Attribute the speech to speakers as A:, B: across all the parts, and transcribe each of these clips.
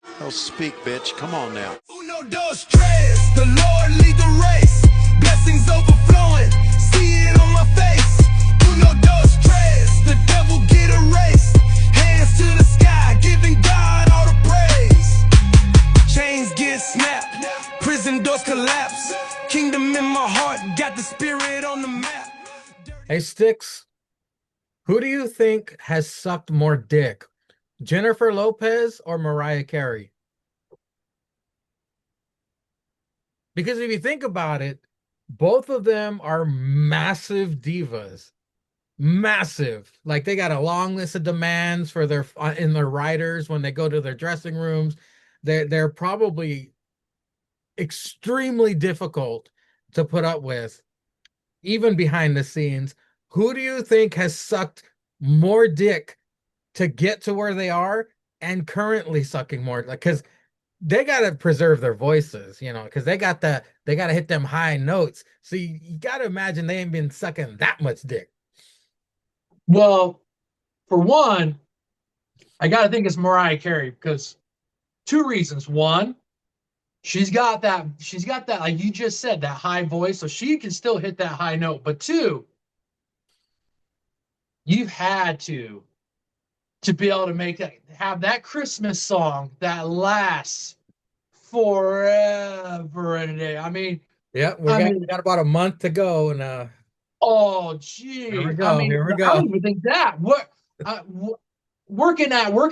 A: Oh, speak, bitch. Come on now.
B: Uno, dos, tres. The Lord lead the race. Blessings overflowing. See it on my face. Uno, dos, tres. The devil get erased. Hands to the sky, giving God all the praise. Chains get snapped. Prison doors collapse. Kingdom in my heart. Got the spirit on the map.
C: Hey, Sticks, who do you think has sucked more dick? Jennifer Lopez or Mariah Carey? Because if you think about it, both of them are massive divas. Massive. Like they got a long list of demands for their in their writers when they go to their dressing rooms. They're probably extremely difficult to put up with, even behind the scenes. Who do you think has sucked more dick to get to where they are and currently sucking more? Like, because they got to preserve their voices, because they got to hit them high notes. So you got to imagine they ain't been sucking that much dick.
D: Well, for one, I got to think it's Mariah Carey because two reasons. One, she's got that, like you just said, that high voice, so she can still hit that high note. But two, you've had to be able to have that Christmas song that lasts forever and a day. I mean,
C: yeah, we got about a month to go, and
D: oh gee,
C: here we go.
D: I mean,
C: Here we go.
D: I don't even think that. Working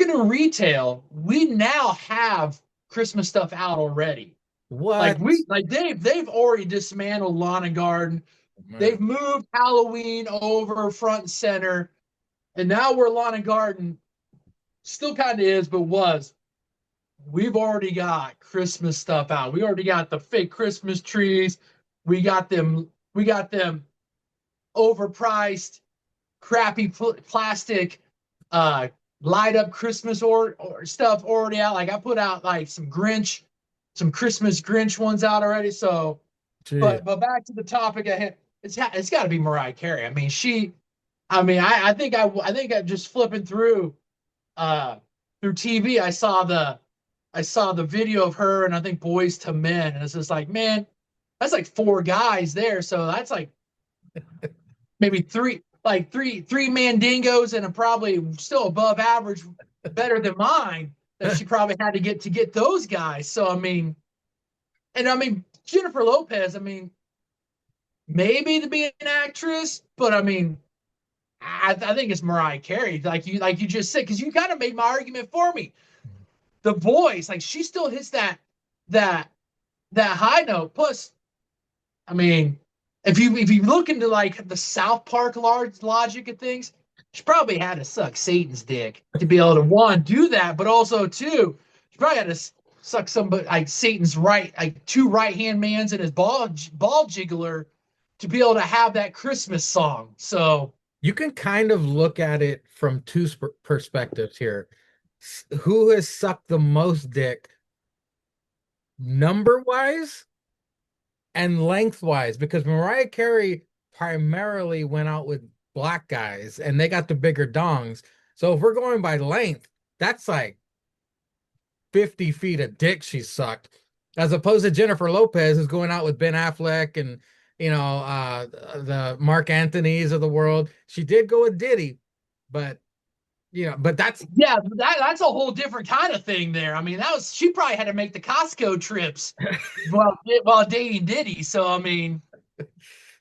D: in retail, we now have Christmas stuff out already.
C: What?
D: They've already dismantled Lawn and Garden.
C: Man.
D: They've moved Halloween over front and center, and now where Lawn and Garden still kind of is, but was. We've already got Christmas stuff out. We already got the fake Christmas trees. We got them overpriced, crappy plastic light up Christmas or stuff already out. Like I put out like some Christmas Grinch ones out already. So, but back to the topic at hand, it's got to be Mariah Carey. I mean, I think I just flipping through TV. I saw the video of her and I think Boys to Men, and it's just like, man, that's like four guys there. So that's like maybe three mandingos and a probably still above average, better than mine that she probably had to get those guys. So I mean Jennifer Lopez, I mean, maybe to be an actress, but I mean, I think it's Mariah Carey, like you just said, because you kind of made my argument for me. The voice, like she still hits that high note. Plus, I mean, if you look into like the South Park logic of things, she probably had to suck Satan's dick to be able to one do that, but also two, she probably had to suck somebody like Satan's two right hand mans and his ball jiggler to be able to have that Christmas song. So
C: you can kind of look at it from two perspectives here. Who has sucked the most dick number wise and lengthwise? Because Mariah Carey primarily went out with black guys and they got the bigger dongs. So if we're going by length, that's like 50 feet of dick she sucked, as opposed to Jennifer Lopez, who's going out with Ben Affleck and the Mark Anthony's of the world. She did go with Diddy, but that's
D: that's a whole different kind of thing there. I mean, she probably had to make the Costco trips while dating Diddy. So I mean,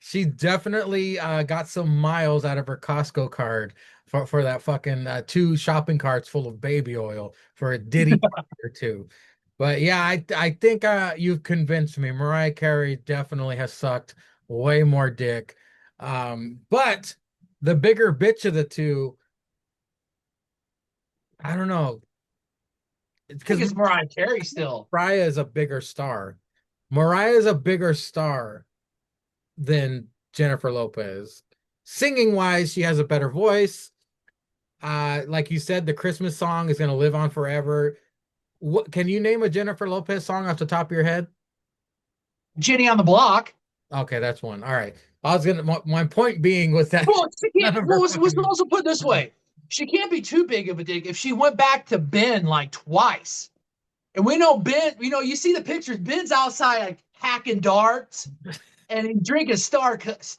C: she definitely got some miles out of her Costco card for that fucking 2 shopping carts full of baby oil for a Diddy or two. But yeah, I think you've convinced me. Mariah Carey definitely has sucked way more dick. But the bigger bitch of the two, I don't know.
D: It's because it's Mariah Carey still.
C: Mariah is a bigger star. Mariah is a bigger star than Jennifer Lopez. Singing wise, she has a better voice. Like you said, the Christmas song is going to live on forever. What can you name a Jennifer Lopez song off the top of your head?
D: Jenny on the Block.
C: Okay, that's one. All right. My point being was that.
D: Well, let's also put it this way: she can't be too big of a dick if she went back to Ben like twice. And we know Ben, you see the pictures. Ben's outside like hacking darts and he's drinking Starbucks.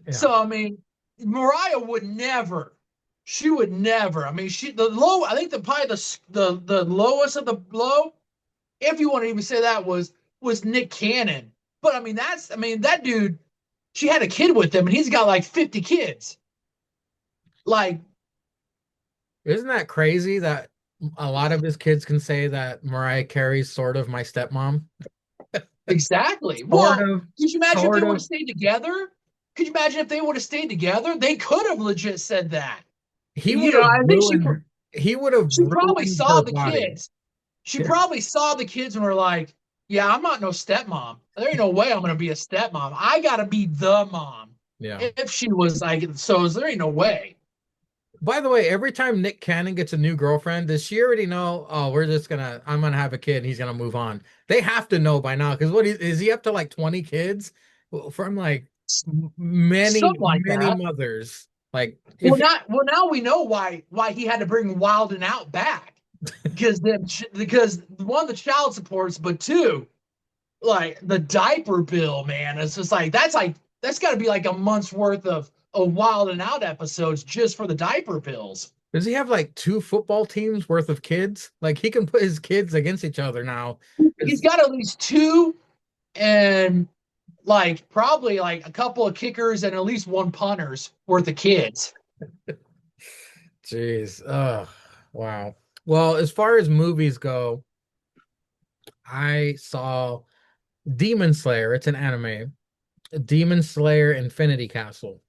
C: Yeah.
D: So I mean, Mariah would never. She would never. I mean, the low. I think probably the lowest of the low, if you want to even say that, was Nick Cannon. But I mean, that dude. She had a kid with him, and he's got like 50 kids. Like,
C: Isn't that crazy that a lot of his kids can say that Mariah Carey's sort of my stepmom?
D: exactly.
C: Sort
D: Well,
C: of,
D: could you imagine if they
C: sort
D: would
C: of.
D: have stayed together? Could you imagine if they would have stayed together? They could have legit said that.
C: He would have
D: I think
C: ruined. He would have
D: she probably
C: ruined
D: saw
C: her
D: the
C: body.
D: kids. She
C: Yeah.
D: probably saw the kids and were like, "Yeah, I'm not no stepmom. There ain't no way I'm gonna be a stepmom. I gotta be the mom."
C: Yeah.
D: If she was like, so there ain't no way.
C: By the way, every time Nick Cannon gets a new girlfriend, does she already know? Oh, I'm gonna have a kid and he's gonna move on. They have to know by now because is he up to like 20 kids from like many,
D: Something like
C: many
D: that.
C: mothers? Like
D: Well,
C: if
D: now we know why he had to bring Wild and Out back because one, the child supports, but two, like the diaper bill, man. It's just that's got to be like a month's worth of Wild and Out episodes just for the diaper bills.
C: does he have like two football teams worth of kids? Like he can put his kids against each other now.
D: He's
C: 'Cause-
D: got at least two, and like probably like a couple of kickers and at least one punter's worth of kids.
C: Jeez. Wow. Well, as far as movies go, I saw Demon Slayer. It's an anime. Demon Slayer Infinity Castle.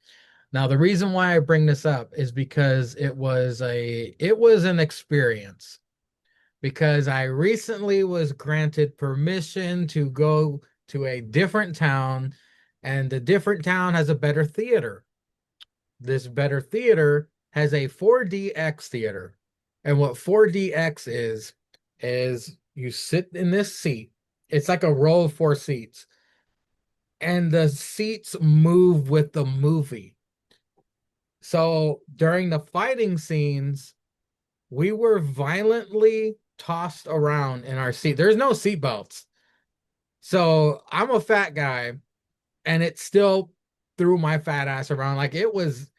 C: Now, the reason why I bring this up is because it was an experience because I recently was granted permission to go to a different town, and the different town has a better theater. This better theater has a 4DX theater. And what 4DX is you sit in this seat. It's like a row of four seats, and the seats move with the movie. So during the fighting scenes, we were violently tossed around in our seat. There's no seat belts. So I'm a fat guy, and it still threw my fat ass around. Like it was,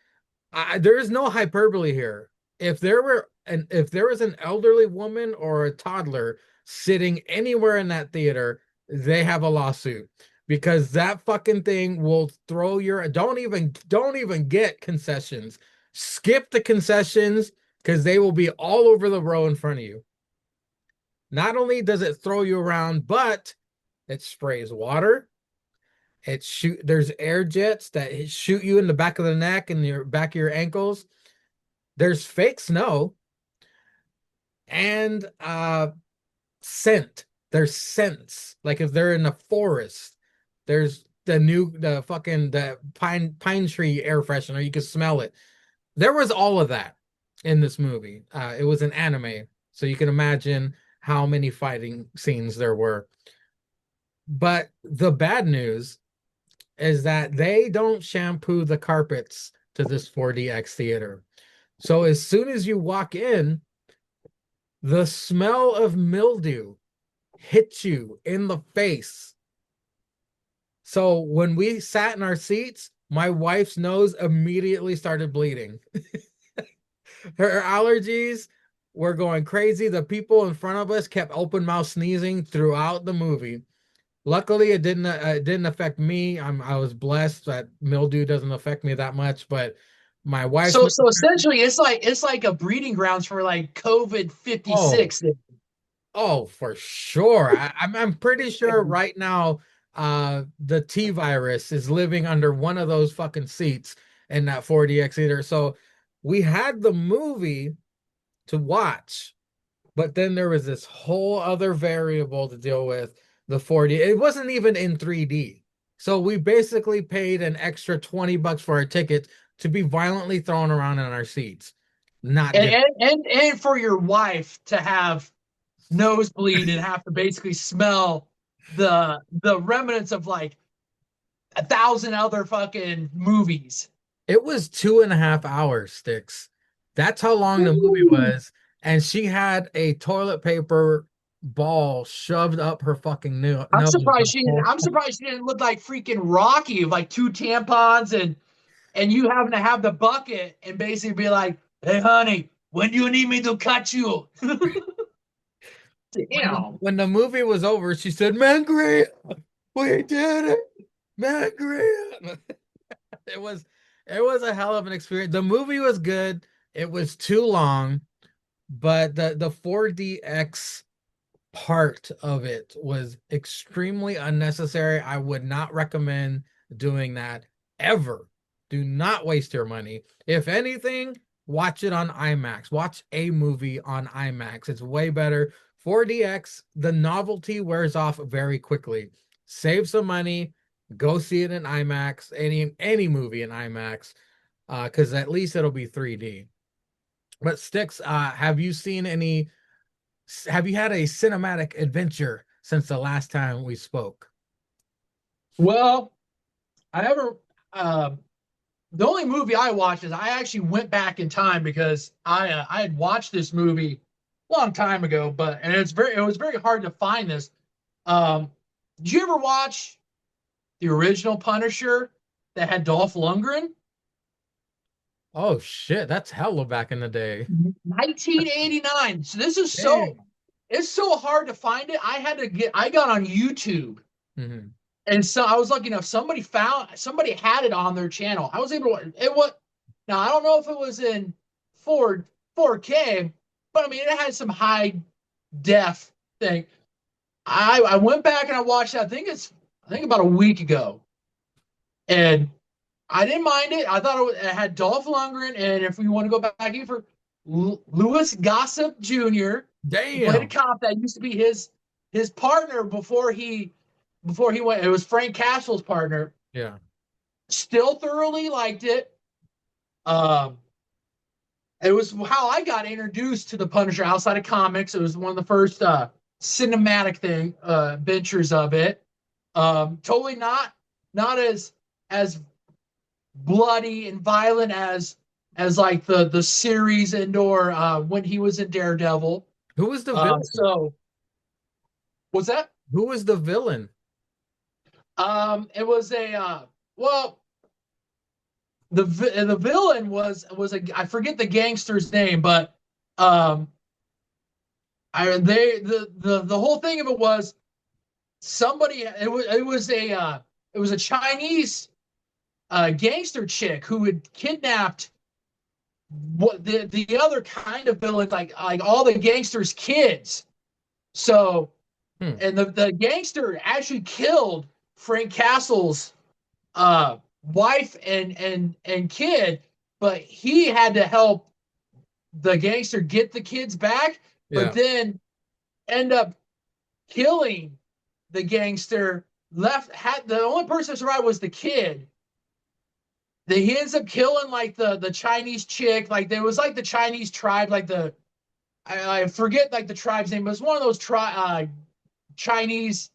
C: there is no hyperbole here. If there was an elderly woman or a toddler sitting anywhere in that theater, they have a lawsuit because that fucking thing will throw your don't even get concessions. Skip the concessions because they will be all over the row in front of you. Not only does it throw you around, but it sprays water. There's air jets that shoot you in the back of the neck and your back of your ankles. There's fake snow and scent. There's scents. Like if they're in the forest, there's the pine tree air freshener. You can smell it. There was all of that in this movie. It was an anime, so you can imagine how many fighting scenes there were. But the bad news is that they don't shampoo the carpets to this 4DX theater. So as soon as you walk in, the smell of mildew hits you in the face. So when we sat in our seats, my wife's nose immediately started bleeding. Her allergies were going crazy. The people in front of us kept open mouth sneezing throughout the movie. Luckily, it didn't affect me. I was blessed that mildew doesn't affect me that much, but my wife's
D: So essentially, it's like a breeding grounds for like COVID
C: oh
D: 56.
C: oh for sure. I'm pretty sure right now the T virus is living under one of those fucking seats in that 4DX theater. So we had the movie to watch, but then there was this whole other variable to deal with. The 4D, it wasn't even in 3D. So we basically paid an extra $20 for our ticket to be violently thrown around in our seats. Not
D: and,
C: good.
D: and for your wife to have nosebleed and have to basically smell the remnants of like 1,000 other fucking movies.
C: It was 2.5 hours, Sticks. That's how long the movie was. And she had a toilet paper ball shoved up her fucking
D: I'm
C: nose.
D: surprised she didn't. I'm surprised she didn't look like freaking Rocky with like two tampons and you having to have the bucket and basically be like, "Hey, honey, when do you need me to cut you?" Damn.
C: When the movie was over, she said, "Man, Graham, we did it, man, Graham." It was it was a hell of an experience. The movie was good. It was too long, but the 4DX part of it was extremely unnecessary. I would not recommend doing that ever. Do not waste your money. If anything, watch it on IMAX. Watch a movie on IMAX. It's way better. 4DX, the novelty wears off very quickly. Save some money, go see it in IMAX, any movie in IMAX, because at least it'll be 3D. But Sticks, have you had a cinematic adventure since the last time we spoke?
D: Well, I ever the only movie I watched is I actually went back in time because I had watched this movie a long time ago, but and it was very hard to find this. Um, did you ever watch the original Punisher that had Dolph Lundgren?
C: Oh shit, that's hella back in the day.
D: 1989. So this is
C: Damn.
D: it's so hard to find it. I got on YouTube.
C: Mhm.
D: And so I was lucky enough. Somebody had it on their channel. I was able to. It was now I don't know if it was in 4K, but I mean it had some high def thing. I went back and I watched that. I think about a week ago, and I didn't mind it. I thought it had Dolph Lundgren, and if we want to go back even for Louis Gossett Jr., who played a
C: Damn.
D: cop that used to be his partner before he went. It was Frank Castle's partner.
C: Yeah.
D: Still thoroughly liked it. Um, it was how I got introduced to the Punisher outside of comics. It was one of the first cinematic ventures of it. Totally not as bloody and violent as like the series and or when he was in Daredevil.
C: Who was the villain?
D: So what's that?
C: Who was the villain?
D: It was a well, the villain was I forget the gangster's name, but I they the whole thing of it was somebody it was a Chinese gangster chick who had kidnapped what the other kind of villain like all the gangsters' kids. So and the gangster actually killed Frank Castle's wife and kid, but he had to help the gangster get the kids back, but
C: Yeah.
D: then end up killing the gangster. Had the only person that survived was the kid. He ends up killing like the Chinese chick. Like there was like the Chinese tribe, like I forget like the tribe's name, but it's one of those Chinese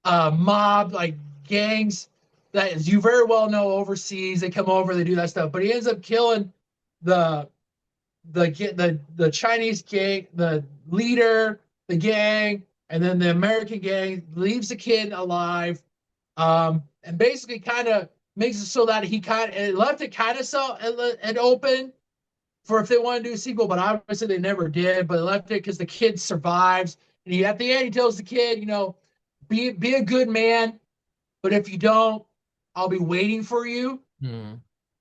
D: mob like gangs that, as you very well know, overseas. They come over, they do that stuff. But he ends up killing the the Chinese gang, the leader, the gang, and then the American gang leaves the kid alive, and basically kind of makes it so that he kind of left it kind of so and open for if they want to do a sequel, but obviously they never did. But they left it because the kid survives, and at the end he tells the kid, you know, be a good man, but if you don't, I'll be waiting for you.
C: Hmm.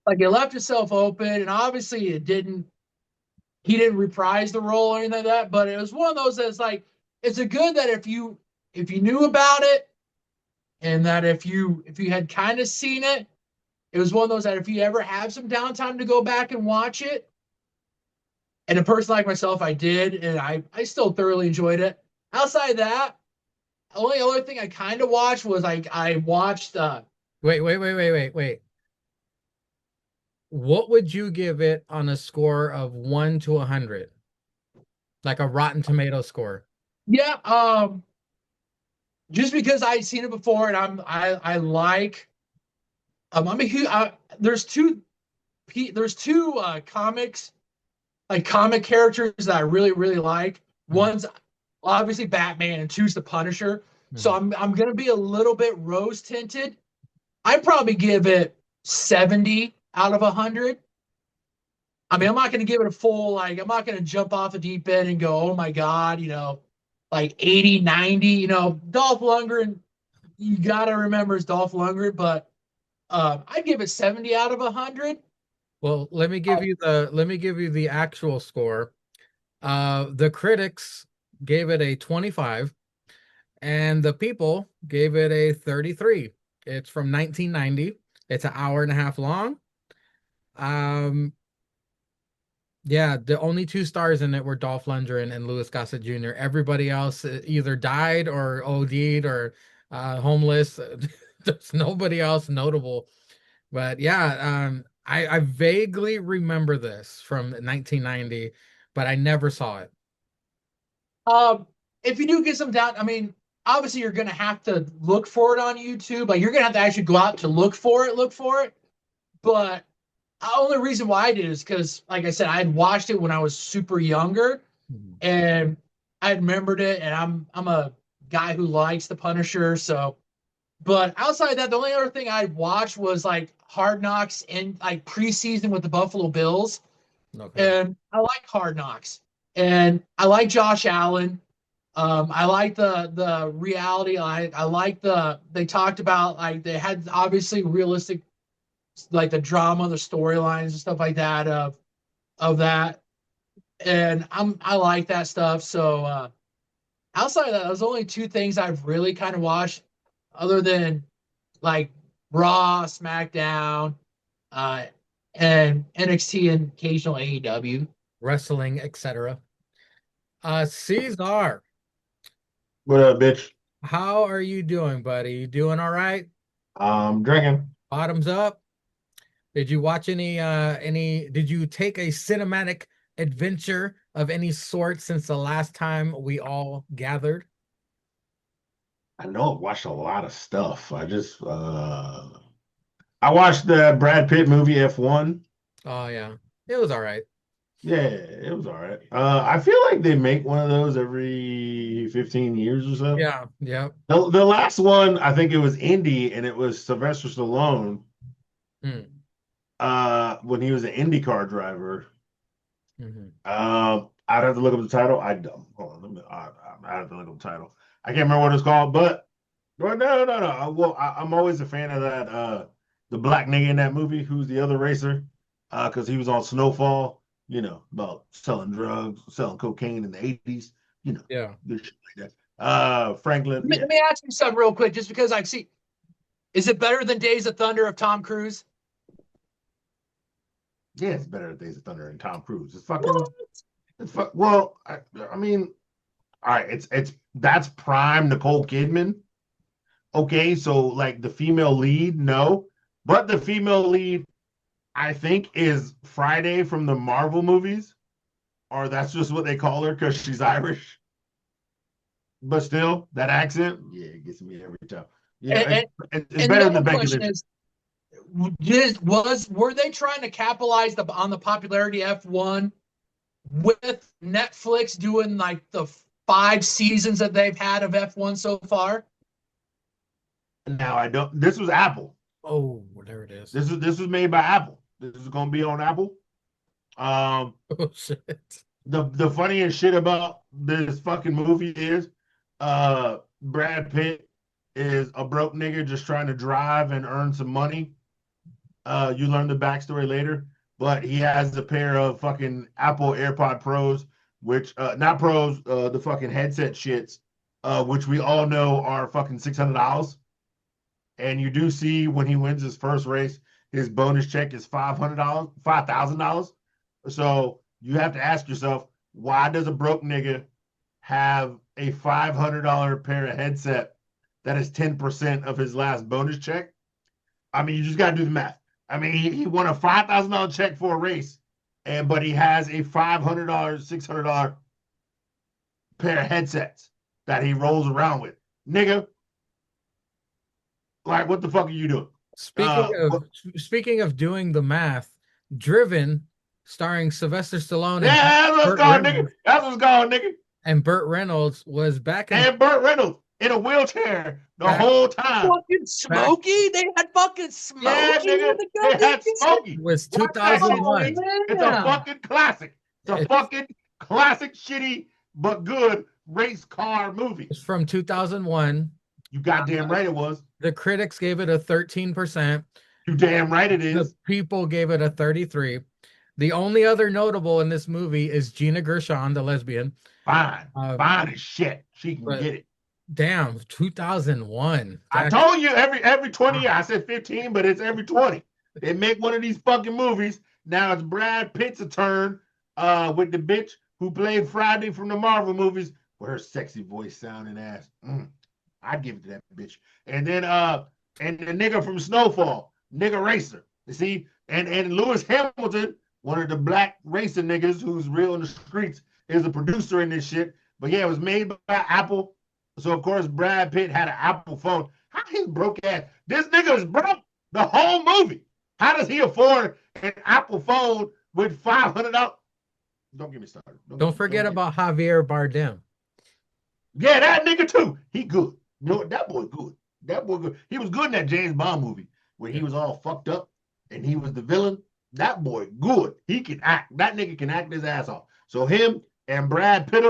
D: Like it left itself open, and obviously it didn't. He didn't reprise the role or anything like that, but it was one of those that's like it's a good that if you knew about it, and that if you had kind of seen it, it was one of those that if you ever have some downtime to go back and watch it, and a person like myself, I did, and I still thoroughly enjoyed it. Outside of that, the only other thing I kind of watched was like I watched
C: Wait. What would you give it on a score of 1 to 100? Like a Rotten Tomato score.
D: yeah, just because I'd seen it before and I like I'm a huge there's two comics like comic characters that I really like.
C: Mhm.
D: One's obviously Batman, and two's the Punisher. So
C: Mhm.
D: I'm gonna be a little bit rose tinted. I'd probably give it 70 out of 100. I mean, I'm not gonna give it a full like. I'm not gonna jump off the deep end and go, oh my god, like 80, 90. Dolph Lundgren. You gotta remember it's Dolph Lundgren, but I'd give it 70 out of 100.
C: Well, let me give you the actual score. The critics gave it a 25, and the people gave it a 33. It's from 1990. It's an hour and a half long. Um, yeah, the only two stars in it were Dolph Lundgren and Louis Gossett Jr. Everybody else either died or OD'd or homeless. There's nobody else notable. But yeah, I vaguely remember this from 1990, but I never saw it.
D: Um, if you do get some down, I mean, obviously you're gonna have to look for it on YouTube. Like you're gonna have to actually go out to look for it. But the only reason why I did is because, like I said, I had watched it when I was super younger,
C: Mhm.
D: and I remembered it. And I'm a guy who likes the Punisher, so. But outside of that, the only other thing I watched was like Hard Knocks in like preseason with the Buffalo Bills,
C: Okay.
D: and I like Hard Knocks, and I like Josh Allen. I like the reality. I like they talked about like they had obviously realistic like the drama, the storylines and stuff like that of that, and I like that stuff. So outside of that, there's only two things I've really kind of watched, other than like Raw, SmackDown, uh, and NXT and occasional AEW.
C: Wrestling, etc. Caesar,
E: What up, bitch?
C: how are you doing, buddy? You doing all right?
E: I'm drinking.
C: Bottoms up? Did you watch did you take a cinematic adventure of any sort since the last time we all gathered?
E: I know I've watched a lot of stuff. I watched the Brad Pitt movie F1.
C: Oh yeah. It was all right.
E: Yeah, it was all right. I feel like they make one of those every 15 years or so.
C: Yeah, yeah.
E: The last one, I think it was Indy, and it was Sylvester Stallone
C: Hmm.
E: when he was an IndyCar driver.
C: Mhm.
E: I'd have to look up the title. I don't. Hold on, I have to look up the title. I can't remember what it's called, but well, no. Well, I'm always a fan of that. The black nigga in that movie, who's the other racer, because he was on Snowfall. About selling drugs, selling cocaine in the '80s. You know,
C: Yeah.
E: good shit like that. Franklin,
D: Let
E: yeah,
D: me ask you something real quick, just because I see. Is it better than Days of Thunder of Tom Cruise?
E: yeah, it's better than Days of Thunder and Tom Cruise.
D: What?
E: Well, I mean, all right, it's that's prime Nicole Kidman. Okay, so like the female lead, no, but the female lead, I think, is Friday from the Marvel movies, or that's just what they call her because she's Irish. But still, that accent, yeah, it gets me every time.
D: And, and,
E: It's
D: and the
E: better than
D: other
E: Becky
D: question
E: Lynch.
D: is, were they trying to capitalize on the popularity F1 with Netflix doing like the 5 seasons that they've had of F1 so far?
E: Now I don't. This was Apple.
C: Oh, there it is.
E: This was made by Apple. This is going to be on Apple. Um,
C: Oh shit.
E: the funniest shit about this fucking movie is, Brad Pitt is a broke nigga just trying to drive and earn some money. You learn the backstory later, but he has a pair of fucking Apple AirPod Pros, which not pros, the fucking headset shits, which we all know are fucking $600. And you do see when he wins his first race, his bonus check is $500, $5,000. So you have to ask yourself, why does a broke nigga have a $500 pair of headset that is 10% of his last bonus check? I mean, you just got to do the math. I mean, he won a $5,000 check for a race, but he has a $500, $600 pair of headsets that he rolls around with. Nigga, like, what the fuck are you doing?
C: Speaking of speaking of doing the math, Driven, starring Sylvester Stallone
E: Yeah,
C: and
E: that's what's
C: Burt
E: going, nigga.
C: Reynolds.
E: That's what's going, nigga.
C: And Burt Reynolds was back in
E: And Burt Reynolds in a wheelchair the
C: Back-
E: whole time.
D: Fucking Smokey? They had fucking Smokey
E: Yeah, nigga.
D: with the
E: They
D: goddamn
E: had Smokey.
C: was
E: Watch that shit,
C: 2001.
E: Steve. It's a fucking classic. It's a
C: It's-
E: fucking classic, shitty but good race car movie.
C: It's from 2001.
E: You goddamn right it was.
C: The critics gave it a 13%.
E: You damn right it
C: The
E: is.
C: people gave it a 33. The only other notable in this movie is Gina Gershon, the lesbian.
E: Fine.
C: Uh,
E: Fine as shit. She can
C: but-
E: get it.
C: Damn, 2001.
E: I told you every 20 years. I said 15, but it's every 20. They make one of these fucking movies. Now it's Brad Pitt's turn with the bitch who played Friday from the Marvel movies with her sexy voice sounding ass. I'd give it to that bitch. And then and the nigga from Snowfall, nigga racer. You see? And Lewis Hamilton, one of the black racer niggas who's real in the streets, is a producer in this shit. But yeah, it was made by Apple. So of course Brad Pitt had an Apple phone. How his broke ass? This nigga is broke the whole movie. How does he afford an Apple phone with $500? Don't get me started.
C: Don't forget about Javier Bardem.
E: Yeah, that nigga too. He good. You know what? That boy good. That boy good. He was good in that James Bond movie where he was all fucked up and he was the villain. That boy good. He can act. That nigga can act his ass off. So him and Brad Pitt,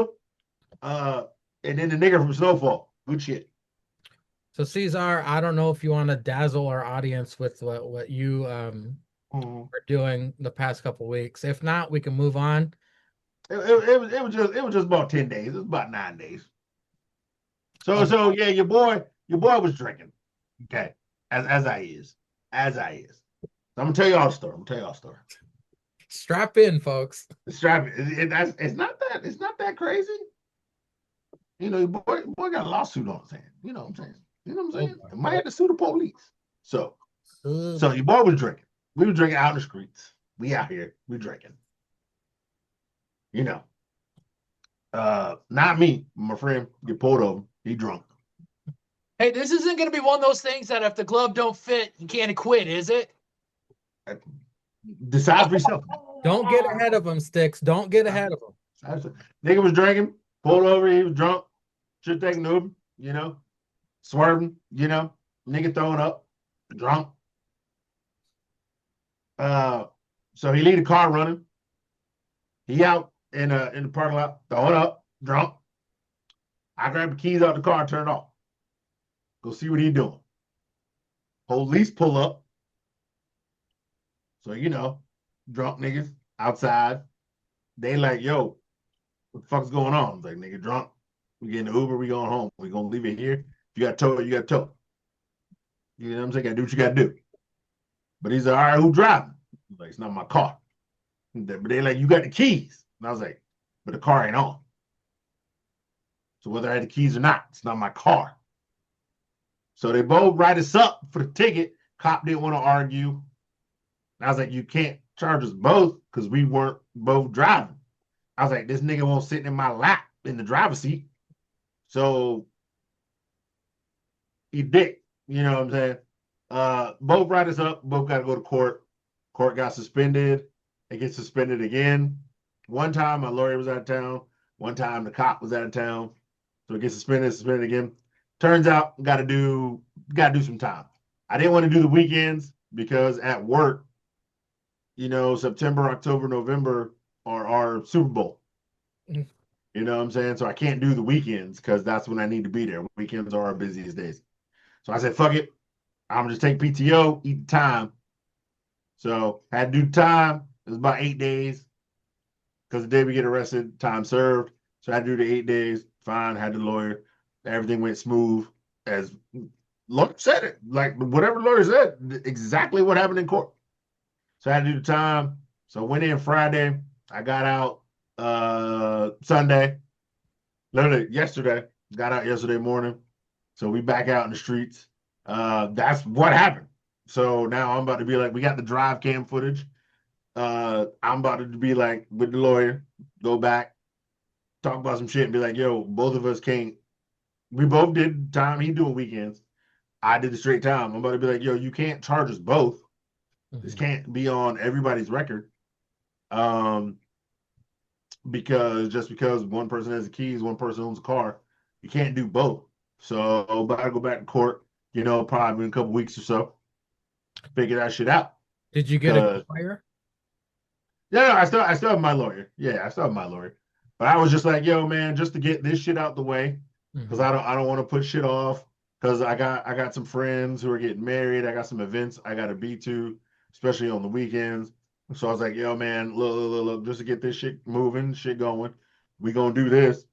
E: and then the nigga from Snowfall. Good shit.
C: So Ceizar, I don't know if you want to dazzle our audience with what you were doing the past couple weeks. If not, we can move on.
E: It was just about 10 days. It was about 9 days. So yeah, your boy was drinking. Okay. As I is. So I'm gonna tell y'all a story.
C: Strap in, folks.
E: Strap it. It's not that crazy. You know, your boy got a lawsuit on his hand. You know what I'm saying? Might have to sue the police. So your boy was drinking. We were drinking out in the streets. We out here. We drinking. You know. Not me. My friend get pulled over. He drunk.
D: Hey, this isn't going to be one of those things that if the glove don't fit, you can't quit, is it?
E: Decide for yourself.
C: Don't get ahead of him, Sticks. Don't get ahead of him.
E: Nigga was drinking, pulled over, he was drunk, should take an Uber, you know, swerving, you know, nigga throwing up, drunk. So he leave the car running. He out in the parking lot, throwing up, drunk. I grab the keys out the car and turn it off. Go see what he doing. Police pull up. So, you know, drunk niggas outside. They like, yo, what the fuck's going on? I'm like, nigga, drunk. We getting the Uber, we going home. We gonna leave it here. If you got tow, you got tow. You know what I'm saying? Gotta do what you gotta do. But he's like, all right, who driving? I'm like, it's not my car. But they like, you got the keys. And I was like, but the car ain't on. So whether I had the keys or not, it's not my car. So they both write us up for the ticket. Cop didn't want to argue. And I was like, you can't charge us both because we weren't both driving. I was like, this nigga won't sit in my lap in the driver's seat. So he did. You know what I'm saying? Both write us up. Both got to go to court. Court got suspended. It gets suspended again. One time my lawyer was out of town. One time the cop was out of town. So it gets suspended again. Turns out gotta do some time. I didn't want to do the weekends because at work, you know, September, October, November are our Super Bowl. You know what I'm saying? So I can't do the weekends because that's when I need to be there. Weekends are our busiest days. So I said, fuck it. I'm gonna just take PTO, eat the time. So I had to do the time. It was about 8 days. Because the day we get arrested, time served. So I had to do the 8 days. Fine, had the lawyer. Everything went smooth. As lawyer said it. Like whatever lawyer said, exactly what happened in court. So I had to do the time. So I went in Friday. I got out Sunday. Literally yesterday. Got out yesterday morning. So we back out in the streets. That's what happened. So now I'm about to be like, we got the drive cam footage. I'm about to be like with the lawyer, go back, talk about some shit and be like, yo, both of us can't. We both did time. He doing weekends. I did the straight time. I'm about to be like, yo, you can't charge us both. This can't be on everybody's record. because just because one person has the keys, one person owns a car, you can't do both. So, but I go back to court, probably in a couple weeks or so, figure that shit out.
C: Did you get a
E: Cause
C: lawyer?
E: yeah, no, I still have my lawyer. Yeah, I still have my lawyer. But I was just like, yo, man, just to get this shit out the way, because
C: Mhm.
E: I don't want to put shit off. Because I got some friends who are getting married. I got some events I got to be to, especially on the weekends. So I was like, yo, man, look, just to get this shit moving, shit going, we gonna do this.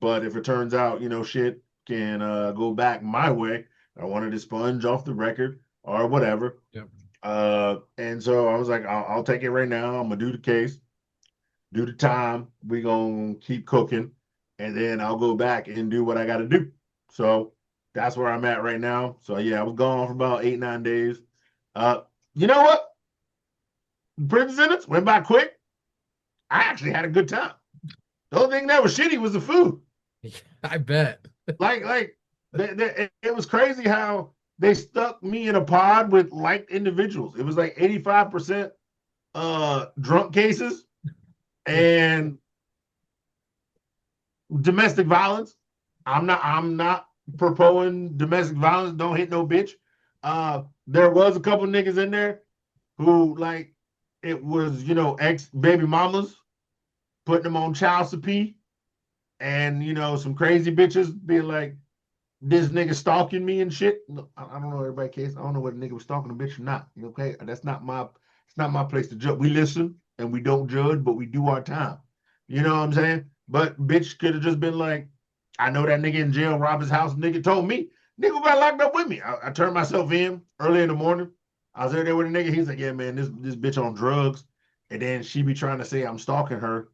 E: But if it turns out, shit can go back my way, I wanted to sponge off the record or whatever.
C: Yep.
E: And so I was like, I'll take it right now. I'm gonna do the case, do the time. We gonna keep cooking, and then I'll go back and do what I got to do. So that's where I'm at right now. So yeah, I was gone for about 8, 9 days. Uh, you know what? Prison sentence went by quick. I actually had a good time. The only thing that was shitty was the food.
C: I bet.
E: Like it was crazy how they stuck me in a pod with liked individuals. It was like 85% drunk cases and domestic violence. I'm not proposing domestic violence. Don't hit no bitch. There was a couple niggas in there who like it was, ex baby mamas putting them on child support and some crazy bitches being like, this nigga stalking me and shit. Look, I don't know everybody's case. I don't know whether nigga was stalking a bitch or not. Okay, it's not my place to judge. We listen and we don't judge, but we do our time. You know what I'm saying? But bitch could have just been like, I know that nigga in jail, robbed his house. Nigga told me, nigga got locked up with me. I turned myself in early in the morning. I was there with a nigga. He's like, yeah, man, this bitch on drugs. And then she be trying to say I'm stalking her.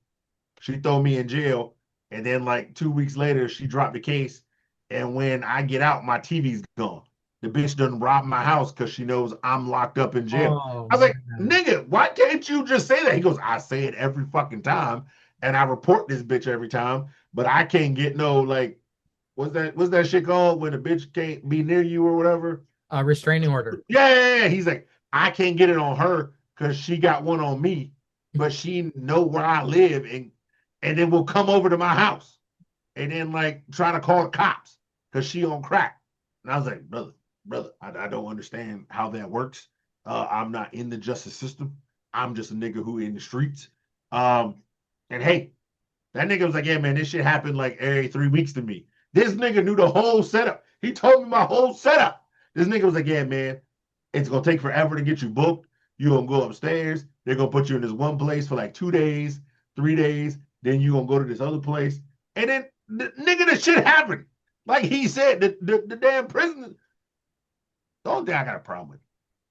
E: She throw me in jail. And then like 2 weeks later, she dropped the case. And when I get out, my TV's gone. The bitch done rob my house because she knows I'm locked up in jail.
C: Oh
E: I was like,
C: man.
E: nigga, why can't you just say that? He goes, I say it every fucking time. And I report this bitch every time, but I can't get no like, what's that shit called when a bitch can't be near you or whatever?
C: Restraining order.
E: Yeah. He's like, I can't get it on her because she got one on me, but she know where I live and then will come over to my house and then like try to call the cops because she on crack. And I was like, brother, I don't understand how that works. I'm not in the justice system. I'm just a nigga who in the streets. And hey, that nigga was like, yeah, man, this shit happened like every 3 weeks to me. This nigga knew the whole setup. He told me my whole setup. This nigga was like, yeah, man, it's gonna take forever to get you booked. You're gonna go upstairs. They're gonna put you in this one place for like 2 days, 3 days. Then you're gonna go to this other place. And then nigga, this shit happened. Like he said, the damn prison. The only thing I got a problem with,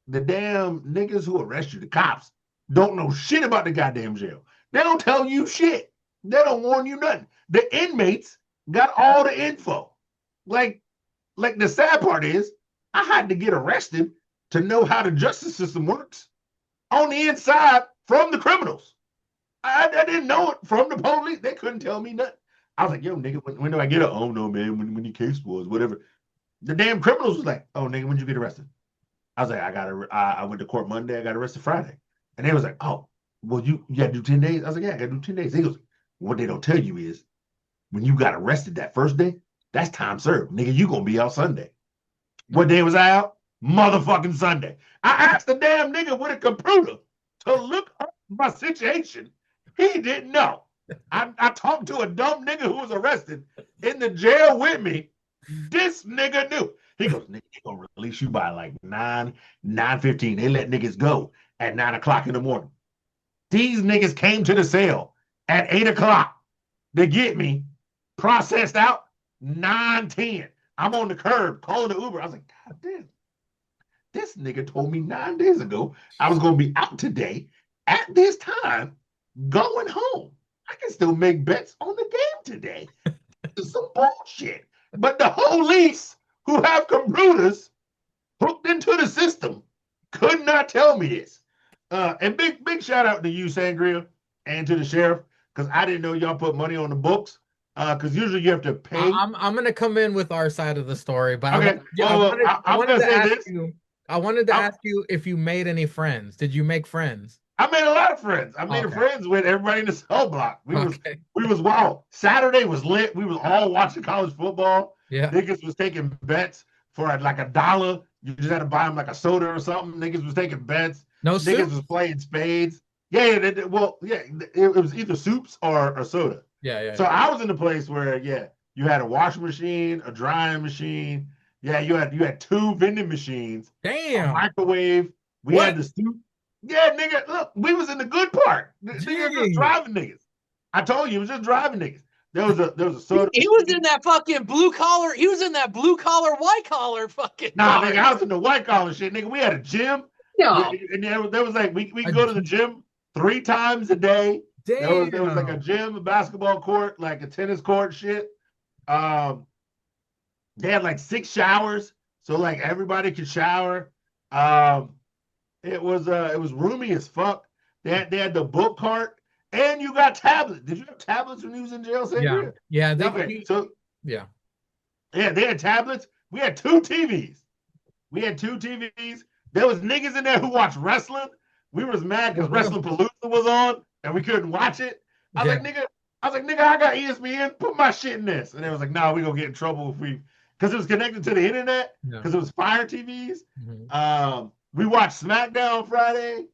E: the damn niggas who arrest you, the cops, don't know shit about the goddamn jail. They don't tell you shit. They don't warn you nothing. The inmates got all the info. Like the sad part is, I had to get arrested to know how the justice system works on the inside from the criminals. I didn't know it from the police. They couldn't tell me nothing. I was like, yo, nigga, when do I get it? Oh, no, man, when your case was, whatever. The damn criminals was like, oh, nigga, when did you get arrested? I was like, I went to court Monday. I got arrested Friday. And they was like, oh, well, you got to do 10 days? I was like, yeah, I got to do 10 days. He goes, what they don't tell you is when you got arrested that first day, that's time served. Nigga, you going to be out Sunday. What day was I out? Motherfucking Sunday. I asked the damn nigga with a computer to look up my situation. He didn't know. I talked to a dumb nigga who was arrested in the jail with me. This nigga knew. He goes, nigga, they gonna release you by like 9:15. They let niggas go at 9 o'clock in the morning. These niggas came to the cell at 8 o'clock to get me processed out 9:10. I'm on the curb calling the Uber. I was like, God damn. This nigga told me 9 days ago I was gonna be out today at this time going home. I can still make bets on the game today. It's some bullshit. But the police who have computers hooked into the system could not tell me this. And big shout out to you, Sangria, and to the sheriff, because I didn't know y'all put money on the books. Because usually you have to pay.
C: I'm gonna come in with our side of the story, but
E: Okay.
C: I wanted to ask
E: this.
C: you. I wanted to ask you if you made any friends. Did you make friends?
E: I made a lot of friends. I made
C: Okay.
E: friends with everybody in the cell block. We
C: Okay.
E: was wild. Saturday was lit. We was all watching college football.
C: Yeah.
E: Niggas was taking bets for like $1. You just had to buy them like a soda or something. Niggas was taking bets.
C: No
E: Niggas
C: soup?
E: was playing spades. Yeah, it was either soups or a soda.
C: Yeah.
E: So I was in the place where you had a washing machine, a drying machine. Yeah, you had 2 vending machines, a
C: Damn.
E: microwave. We
C: What?
E: had the soup. Yeah, nigga, look, we was in the good part. Nigga just
C: Jeez.
E: driving niggas. I told you, it was just driving niggas. There was a soda.
D: He was in that fucking blue collar. He was in that blue collar, white collar fucking.
E: Nah,
D: bar.
E: nigga, I was in the white collar shit, nigga. We had a gym.
D: No.
E: And there was like we
C: A
E: go to the gym 3 times a day.
C: Damn.
E: There was like a gym, a basketball court, like a tennis court shit. They had like 6 showers, so like everybody could shower. It was roomy as fuck. They had the book cart, and you got tablets. Did you have tablets when you was in jail, Sandra?
C: Yeah.
E: Okay,
C: Yeah.
E: they had tablets. We had 2 TVs. There was niggas in there who watched wrestling. We was mad because Wrestling Palooza was on and we couldn't watch it. I was like, nigga, I got ESPN. Put my shit in this. And they was like, nah, we gonna get in trouble if we, because it was connected to the internet, because it was Fire TVs.
C: Mm-hmm.
E: We watched SmackDown Friday.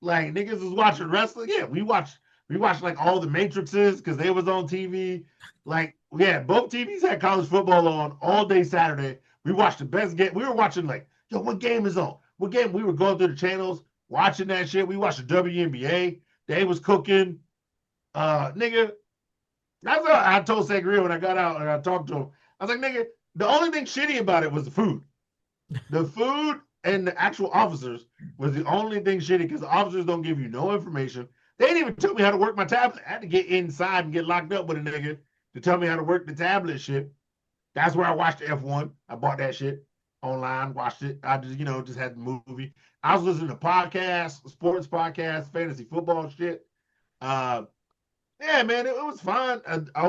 E: Like niggas was watching wrestling. Yeah, we watched like all the Matrixes because they was on TV. Like, yeah, both TVs had college football on all day Saturday. We watched the best game. We were watching like, yo, what game is on? What game? We were going through the channels, watching that shit. We watched the WNBA. They was cooking. Nigga, that's what I told Sangria when I got out and I talked to him. I was like, nigga, the only thing shitty about it was the food. The food and the actual officers was the only thing shitty because the officers don't give you no information. They didn't even tell me how to work my tablet. I had to get inside and get locked up with a nigga to tell me how to work the tablet shit. That's where I watched the F1. I bought that shit online, watched it. I just had the movie. I was listening to podcasts, sports podcasts, fantasy football shit. Yeah, man, it was fun. I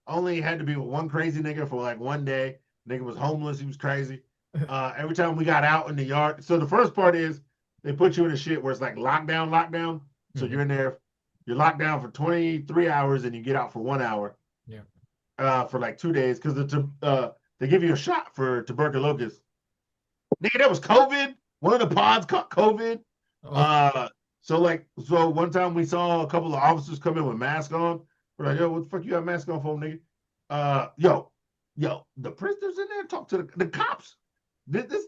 E: only had to be with one crazy nigga for like one day. Nigga was homeless. He was crazy. Every time we got out in the yard. So the first part is they put you in a shit where it's like lockdown. So you're in there, you're locked down for 23 hours and you get out for 1 hour. Yeah. For like 2 days because they give you a shot for tuberculosis. Nigga, that was COVID. One of the pods caught COVID. So one time we saw a couple of officers come in with masks on. We're like, yo, what the fuck you got a mask on for, nigga? Yo, the prisoners in there talk to the cops. This is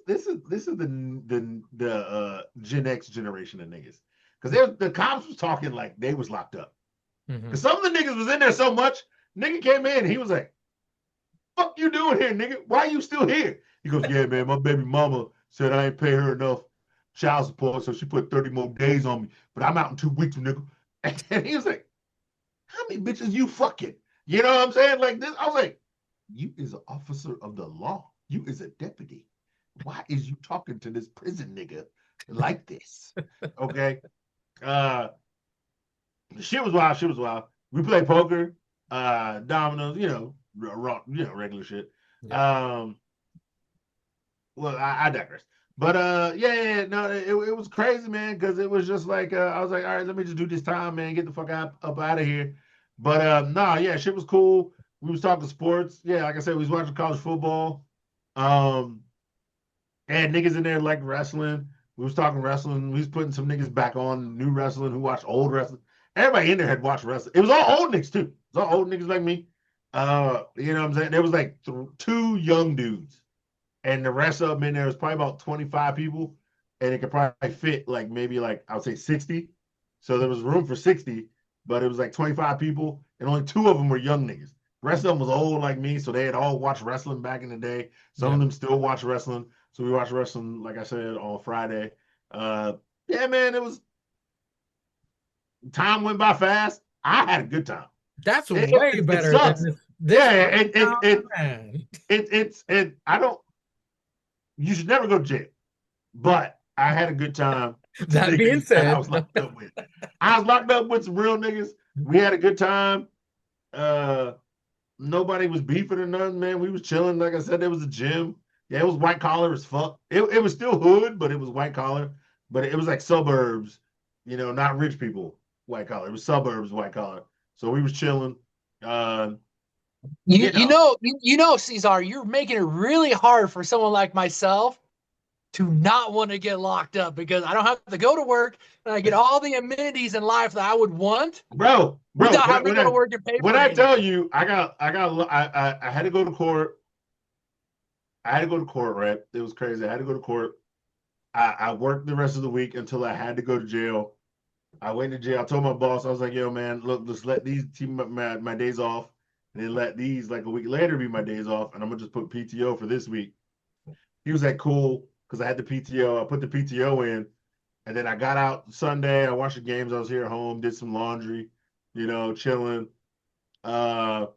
E: the Gen X generation of niggas. Because the cops was talking like they was locked up. Because some of the niggas was in there so much, nigga came in and he was like, fuck you doing here, nigga? Why you still here? He goes, yeah, man, my baby mama said I ain't pay her enough child support, so she put 30 more days on me. But I'm out in 2 weeks, nigga. And he was like, how many bitches you fucking? You know what I'm saying? Like this, I was like, you is an officer of the law. You is a deputy. Why is you talking to this prison nigga like this? Okay. Shit was wild. We played poker, dominoes, regular shit. Yeah. Well, I digress. But it was crazy, man, because it was just like I was like, all right, let me just do this time, man, get the fuck up out of here. But shit was cool. We was talking sports. Yeah, like I said, we was watching college football. And niggas in there like wrestling. We was talking wrestling. We was putting some niggas back on new wrestling who watched old wrestling. Everybody in there had watched wrestling. It was all old niggas too. It was all old niggas like me. You know what I'm saying? There was like 2 young dudes. And the rest of them in there was probably about 25 people. And it could probably fit like maybe like I would say 60. So there was room for 60, but it was like 25 people. And only 2 of them were young niggas. The rest of them was old like me. So they had all watched wrestling back in the day. Some of them still watch wrestling. So we watched wrestling, like I said, on Friday. Yeah, man, time went by fast. I had a good time.
C: That's way better than
E: this. You should never go to jail. But I had a good time.
C: That being said,
E: I was locked up with some real niggas. We had a good time. Nobody was beefing or nothing, man. We was chilling. Like I said, there was a gym. Yeah, it was white collar as fuck. It was still hood, but it was white collar. But it was like suburbs not rich people white collar. It was suburbs white collar. So we was chilling. Uh,
D: You
E: you
D: you
E: know,
D: know you know Caesar, you're making it really hard for someone like myself to not want to get locked up because I don't have to go to work and I get all the amenities in life that I would want
E: bro,
D: without having to go to work and pay
E: when
D: for
E: I
D: anything.
E: tell you, I had to go to court. I had to go to court, right? It was crazy. I had to go to court. I worked the rest of the week until I had to go to jail. I went to jail. I told my boss, I was like, yo, man, look, just let these my days off, and then let these like a week later be my days off, and I'm gonna just put PTO for this week. He was like, cool, because I had the PTO. I put the PTO in, and then I got out Sunday. I watched the games. I was here at home, did some laundry, chilling. Uh,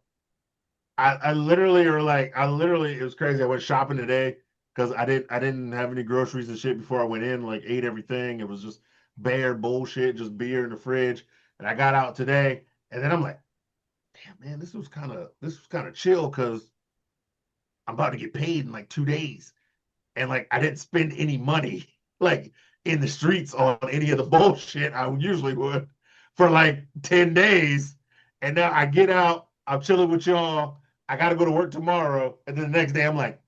E: I literally it was crazy. I went shopping today because I didn't have any groceries and shit before I went in. Like ate everything. It was just bare bullshit, just beer in the fridge. And I got out today, and then I'm like, damn man, this was kind of chill because I'm about to get paid in like 2 days, and like I didn't spend any money like in the streets on any of the bullshit I usually would for like 10 days. And now I get out, I'm chilling with y'all. I gotta go to work tomorrow. And then the next day I'm like,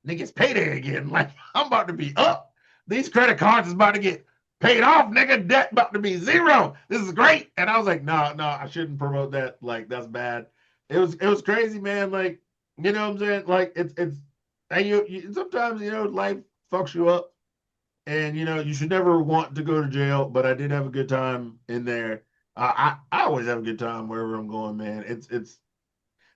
E: nigga's payday again. Like I'm about to be up. These credit cards is about to get paid off, nigga. Debt about to be zero. This is great. And I was like, no, I shouldn't promote that. Like that's bad. It was crazy, man. Like, you know what I'm saying? Like it's and you sometimes, life fucks you up. And you should never want to go to jail, but I did have a good time in there. I always have a good time wherever I'm going, man. It's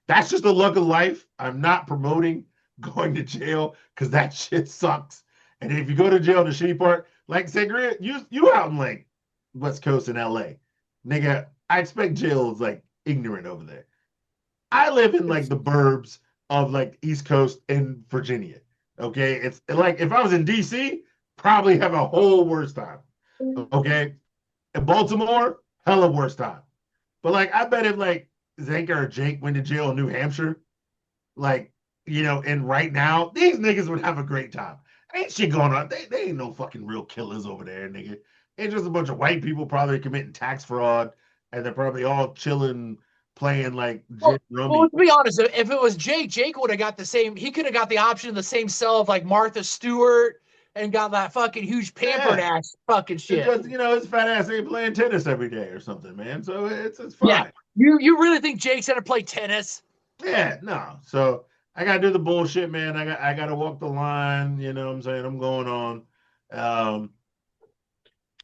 E: that's just the luck of life. I'm not promoting going to jail because that shit sucks. And if you go to jail, the shitty part, like Sangria, you out in like West Coast in LA, nigga. I expect jail is like ignorant over there. I live in like the burbs of like East Coast in Virginia. Okay, it's like if I was in DC, probably have a whole worse time. Okay, in Baltimore, hella worse time. But like, I bet if like Zanka or Jake went to jail in New Hampshire, like and right now these niggas would have a great time. Ain't shit going on. They ain't no fucking real killers over there, nigga. It's just a bunch of white people probably committing tax fraud, and they're probably all chilling, playing like gin
D: Well,
E: rummy.
D: to be honest, if it was Jake, Jake would have got the same. He could have got the option of the same cell of like Martha Stewart and got that fucking huge pampered
E: Yeah,
D: ass fucking
E: it's
D: shit.
E: just his fat ass ain't playing tennis every day or something, man. So it's
D: Yeah,
E: fine.
D: you really think Jake's gonna play tennis?
E: Yeah, no. So I gotta do the bullshit, man. I gotta walk the line. You know what I'm saying? I'm going on. Um,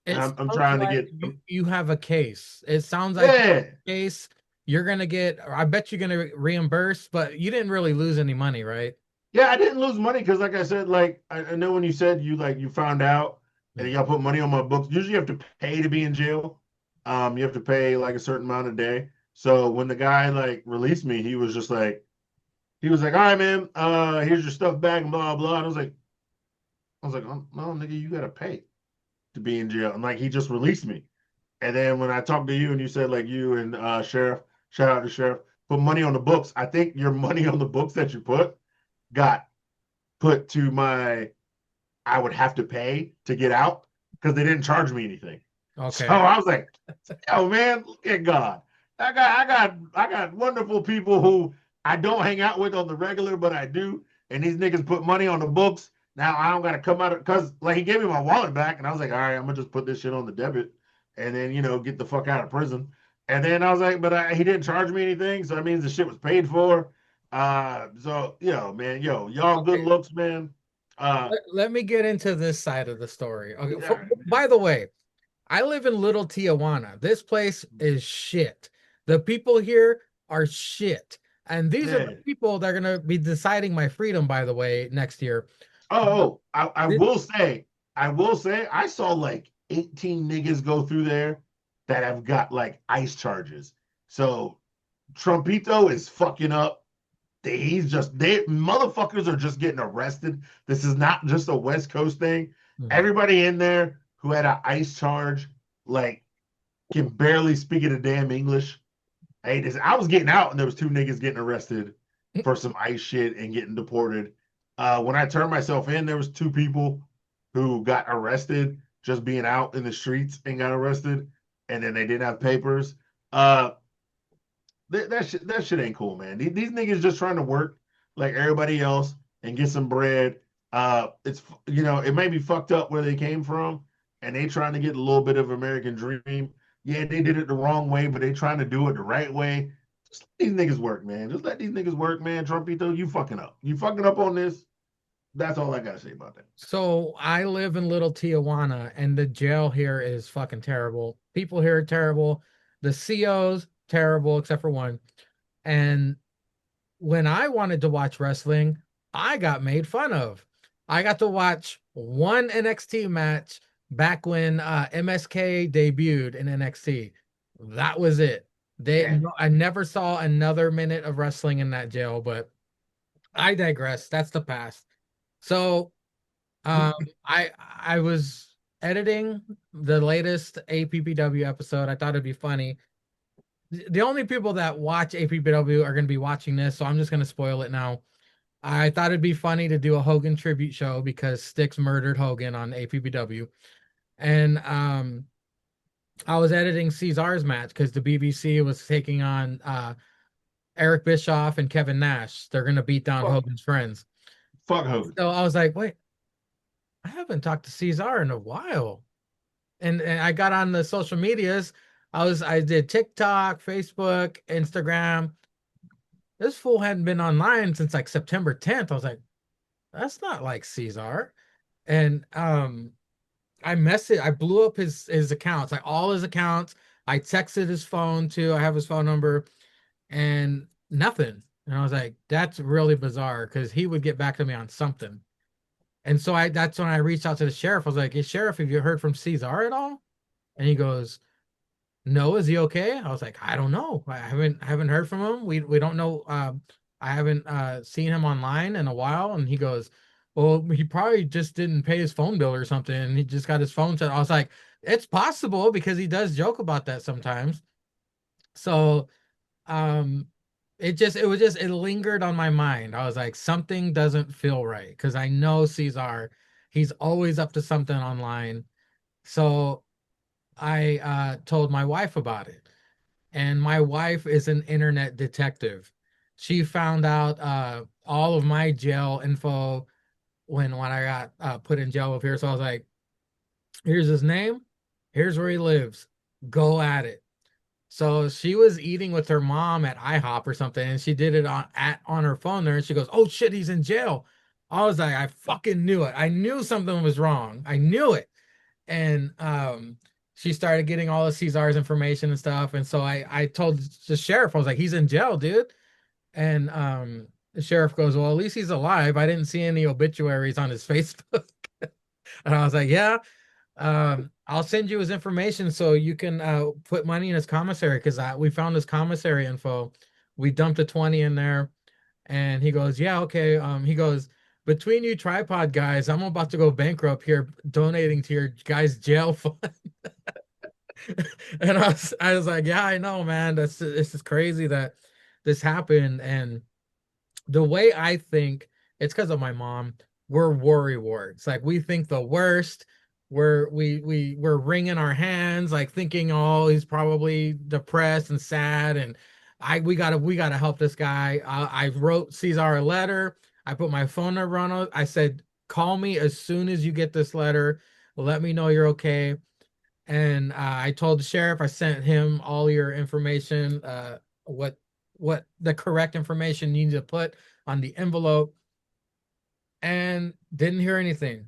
E: and
C: It
E: I'm
C: sounds
E: trying to
C: like
E: get.
C: you have a case. It sounds like you have
E: Yeah,
C: a case. You're gonna get. I bet you're gonna reimburse, but you didn't really lose any money, right?
E: yeah. I didn't lose money because, like I said, like I know when you said you found out and
C: Yeah.
E: you got to put money on my books. Usually, you have to pay to be in jail. You have to pay like a certain amount a day. So when the guy like released me, he was like, all right, man, here's your stuff back and blah blah. And I was like, oh, no, nigga, you gotta pay to be in jail. And like he just released me. And then when I talked to you and you said like you and Sheriff, shout out to Sheriff, put money on the books. I think your money on the books that you got put to my I would have to pay to get out because they didn't charge me anything. So
C: Okay.
E: I was like, oh man, look at God. I got wonderful people who I don't hang out with on the regular, but I do. And these niggas put money on the books. Now I don't gotta come out of because like he gave me my wallet back, and I was like, all right, I'm gonna just put this shit on the debit and then get the fuck out of prison. And then I was like, but he didn't charge me anything, so that means the shit was paid for. So man, y'all good
C: Okay.
E: looks, man.
C: Let me get into this side of the story. Okay.
E: Yeah,
C: By the way, I live in Little Tijuana. This place is shit. The people here are shit. And these are the
E: yeah.
C: people that are going to be deciding my freedom, by the way, next year.
E: I will say, I saw like 18 niggas go through there that have got like ICE charges. So Trumpito is fucking up. They motherfuckers are just getting arrested. This is not just a West Coast thing.
C: Mhm.
E: Everybody in there who had an ICE charge, like, can barely speak a damn English. I was getting out and there was two niggas getting arrested for some ICE shit and getting deported. When I turned myself in, there was two people who got arrested just being out in the streets and got arrested, and then they didn't have papers. Uh, that shit ain't cool, man. These niggas just trying to work like everybody else and get some bread. It's it may be fucked up where they came from, and they trying to get a little bit of American dream. Yeah, they did it the wrong way, but they trying to do it the right way. Just let these niggas work, man. Just let these niggas work, man. Trumpito, you fucking up. You fucking up on this. That's all I gotta say about that.
C: So I live in Little Tijuana, and the jail here is fucking terrible. People here are terrible. The COs terrible, except for one. And when I wanted to watch wrestling, I got made fun of. I got to watch one NXT match back when MSK debuted in NXT. That was it. I never saw another minute of wrestling in that jail, but I digress. That's the past. So I was editing the latest APPW episode. I thought it'd be funny. The only people that watch APPW are going to be watching this, so I'm just going to spoil it now. I thought it'd be funny to do a Hogan tribute show because Styx murdered Hogan on APPW. And I was editing Ceizar's match because the BBC was taking on Eric Bischoff and Kevin Nash. They're going to beat down Hogan's friends.
E: Fuck Hogan.
C: So I was like, wait, I haven't talked to Ceizar in a while. And I got on the social medias. I did TikTok, Facebook, Instagram. This fool hadn't been online since like September 10th. I was like, that's not like Ceizar. And I blew up his accounts, like all his accounts. I texted his phone too. I have his phone number and nothing. And I was like, that's really bizarre because he would get back to me on something. And so that's when I reached out to the sheriff. I was like, hey, Sheriff, have you heard from Ceizar at all? And he goes, no, is he okay? I was like, I don't know. I haven't heard from him. We don't know. I haven't seen him online in a while. And he goes, well, he probably just didn't pay his phone bill or something. And he just got his phone shut. I was like, it's possible because he does joke about that sometimes. So it lingered on my mind. I was like, something doesn't feel right because I know Ceizar, he's always up to something online. So I told my wife about it, and my wife is an internet detective. She found out all of my jail info when I got put in jail up here. So I was like, here's his name, here's where he lives, go at it. So she was eating with her mom at IHOP or something, and she did it on her phone there, and she goes, "Oh shit, he's in jail." I was like, I fucking knew it. I knew something was wrong. I knew it. And she started getting all of Ceizar's information and stuff. And so I told the sheriff, I was like, he's in jail, dude. And the sheriff goes, well, at least he's alive. I didn't see any obituaries on his Facebook. And I was like, yeah. I'll send you his information so you can put money in his commissary because we found his commissary info. We dumped a 20 in there, and he goes, yeah, okay. He goes, between you tripod guys, I'm about to go bankrupt here donating to your guys' jail fund. And I was like, yeah, I know, man. This is crazy that this happened. And the way I think, it's because of my mom. We're worry wards. Like we think the worst. We're wringing our hands, like thinking, oh, he's probably depressed and sad, and we gotta help this guy. I wrote Ceizar a letter. I put my phone number on it. I said, call me as soon as you get this letter. Let me know you're okay. And I told the sheriff I sent him all your information, what the correct information you need to put on the envelope, and didn't hear anything.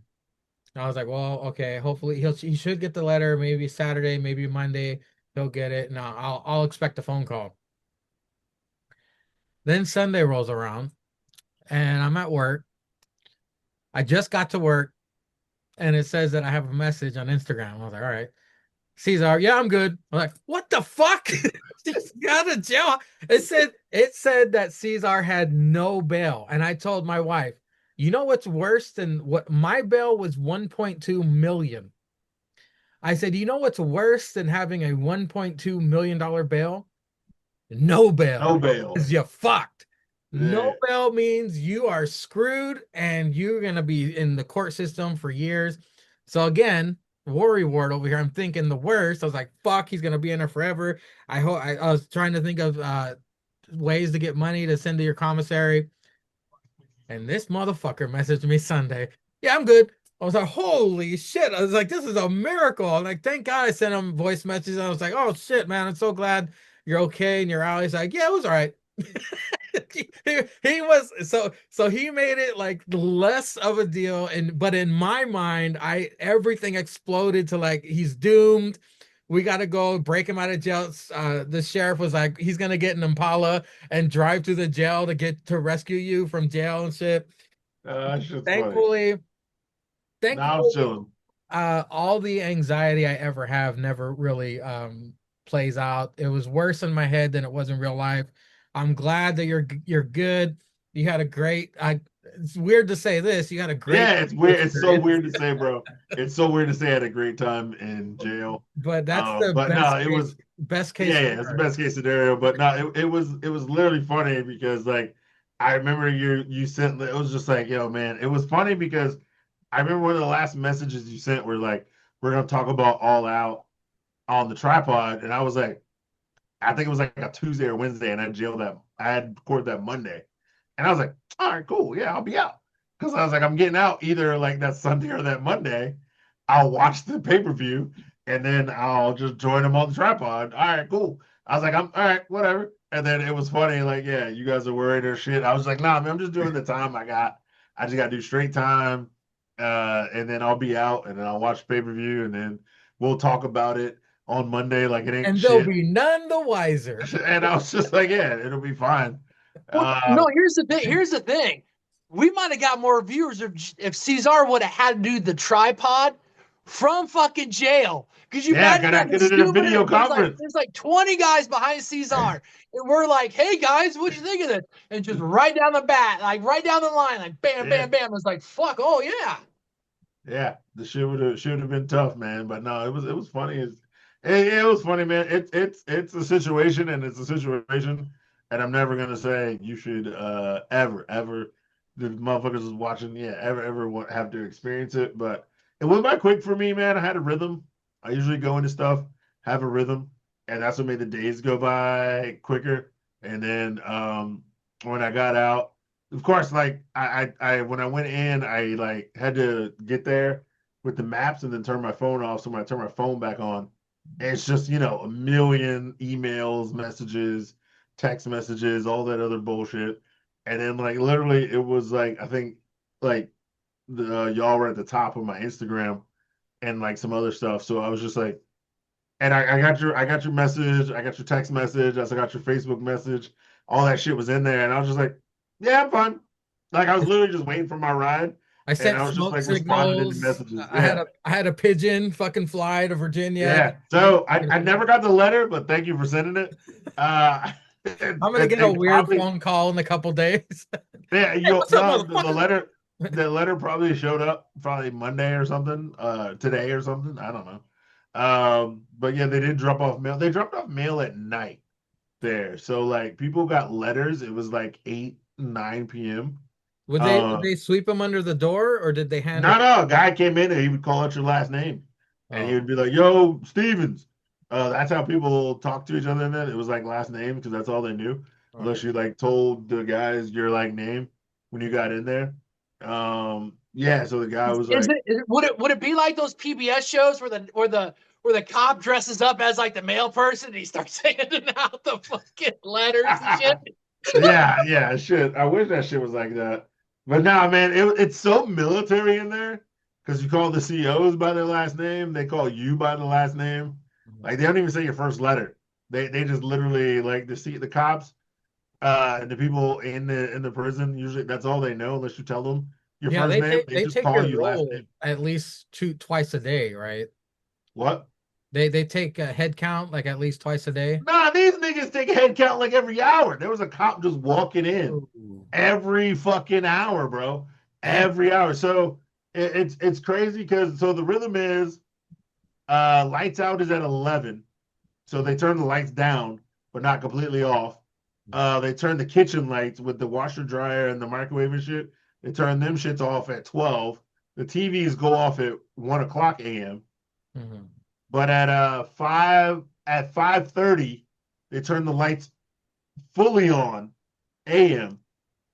C: I was like, well, okay, hopefully he should get the letter, maybe Saturday, maybe Monday, he'll get it. No, I'll expect a phone call. Then Sunday rolls around and I'm at work. I just got to work and it says that I have a message on Instagram. I was like, all right. Ceizar, yeah, I'm good. I'm like, what the fuck? Just got to jail. It said that Ceizar had no bail. And I told my wife, you know what's worse than what my bail was 1.2 million. I said, you know what's worse than having a $1.2 million bail? No bail.
E: No bail.
C: Because you fucked.
E: Yeah.
C: No bail means you are screwed and you're gonna be in the court system for years. So again, worry ward over here. I'm thinking the worst. I was like, fuck, he's gonna be in there forever. I was trying to think of ways to get money to send to your commissary. And this motherfucker messaged me Sunday. Yeah, I'm good. I was like, holy shit. I was like, this is a miracle. I'm like, thank God I sent him voice messages. I was like, oh shit, man, I'm so glad you're okay and you're out. He's like, yeah, it was all right. He was so he made it like less of a deal, and but in my mind I everything exploded to like he's doomed. We got to go break him out of jail. The sheriff was like he's gonna get an Impala and drive to the jail to get to rescue you from jail and shit.
E: That shit's funny.
C: thankfully
E: Now I'm
C: thankfully
E: chilling.
C: all the anxiety I ever have never really plays out. It was worse in my head than it was in real life. I'm glad that you're good. You had a great it's weird to say this. You had a great
E: Yeah, it's weird. It's so
C: experience,
E: weird to say, bro. It's so weird to say I had a great time in jail.
C: but that's the
E: But no, it was
C: best case
E: yeah, it's the
C: scenario.
E: best case scenario. But no, it was literally funny because like I remember you sent it was just like, yo, man, it was funny because I remember one of the last messages you sent were like, we're gonna talk about All Out on the tripod, and I was like, I think it was like a Tuesday or Wednesday, and I had recorded that Monday, and I was like, all right, cool, yeah, I'll be out because I was like, I'm getting out either like that Sunday or that Monday. I'll watch the pay per view, and then I'll just join them on the tripod. All right, cool. I was like, I'm all right, whatever. And then it was funny, like, yeah, you guys are worried or shit. I was like, nah, man, I'm just doing the time I got. I just got to do straight time, and then I'll be out, and then I'll watch pay per view, and then we'll talk about it on Monday like it ain't
C: And they'll
E: shit.
C: be none the wiser.
E: And I was just like, yeah, it'll be fine.
D: Well,
E: Uh,
D: no, here's the thing. Here's the thing. We might have got more viewers if Ceizar would have had to do the tripod from fucking jail. Could you
E: yeah,
D: imagine
E: cause I
D: that?
E: could have did a video conference.
D: There's like 20 guys behind Ceizar, and we're like, "Hey guys, what'd you think of this?" And just right down the bat, like right down the line, like bam,
E: Yeah,
D: bam, bam. It's like, "Fuck, oh yeah."
E: yeah, the shit would have been tough, man. But no, it was funny. It was funny, man. It's a situation, and it's a situation, and I'm never gonna say you should ever the motherfuckers is watching, yeah, have to experience it. But it went by quick for me, man. I had a rhythm. I usually go into stuff, have a rhythm, and that's what made the days go by quicker. And then when I got out, of course, like I when I went in, I like had to get there with the maps and then turn my phone off. So when I turn my phone back on, it's just, a million emails, messages, text messages, all that other bullshit. And then like literally it was like I think like y'all were at the top of my Instagram and like some other stuff. So I was just like, and I got your message, I got your text message, I got your Facebook message, all that shit was in there, and I was just like, yeah, I'm fine. Like I was literally just waiting for my ride,
C: I
E: and
C: sent
E: I was just
C: smoke
E: like responding to the
C: signals.
E: messages.
C: I
E: Yeah,
C: had a pigeon fucking fly to Virginia.
E: yeah. So I never got the letter, but thank you for sending it. Uh,
C: I'm gonna get a
E: and
C: weird
E: probably
C: phone call in a couple days.
E: yeah,
C: Hey,
E: you
C: what's up,
E: no the
C: motherfucker?
E: letter the letter probably showed up probably Monday or something, today or something. I don't know. But yeah, they did drop off mail. They dropped off mail at night there. So like people got letters. It was like 8, 9 p.m.
C: Would
E: Uh
C: they sweep them under the door or did they hand
E: no,
C: it?
E: no, a guy came in and he would call out your last name. And he
C: Oh,
E: would be like, yo, Stevens. That's how people talk to each other in that. It was like last name because that's all they knew.
C: okay.
E: Unless you like told the guys your like name when you got in there. Yeah, so the guy was like,
D: Would it be like those PBS shows where the cop dresses up as like the mail person and he starts handing out the fucking letters and shit?
E: yeah, yeah, shit. I wish that shit was like that. But nah, man, it's so military in there because you call the CEOs by their last name, they call you by the last name. Like they don't even say your first letter. They just literally like the cops, and the people in the prison, usually that's all they know unless you tell them your
C: Yeah,
E: first name. They
C: they
E: just
C: take
E: call
C: your
E: you last
C: roll
E: name.
C: at least twice a day, right?
E: What?
C: They take a head count like at least twice a day.
E: Nah, these niggas take a head count like every hour. There was a cop just walking in
C: Ooh.
E: every fucking hour, bro.
C: Damn.
E: Every hour. So it's crazy because so the rhythm is lights out is at 11. So they turn the lights down, but not completely off. They turn the kitchen lights with the washer dryer and the microwave and shit. They turn them shits off at 12. The TVs go off at 1 o'clock a.m.
C: Mhm.
E: But at 5:30, they turn the lights fully on AM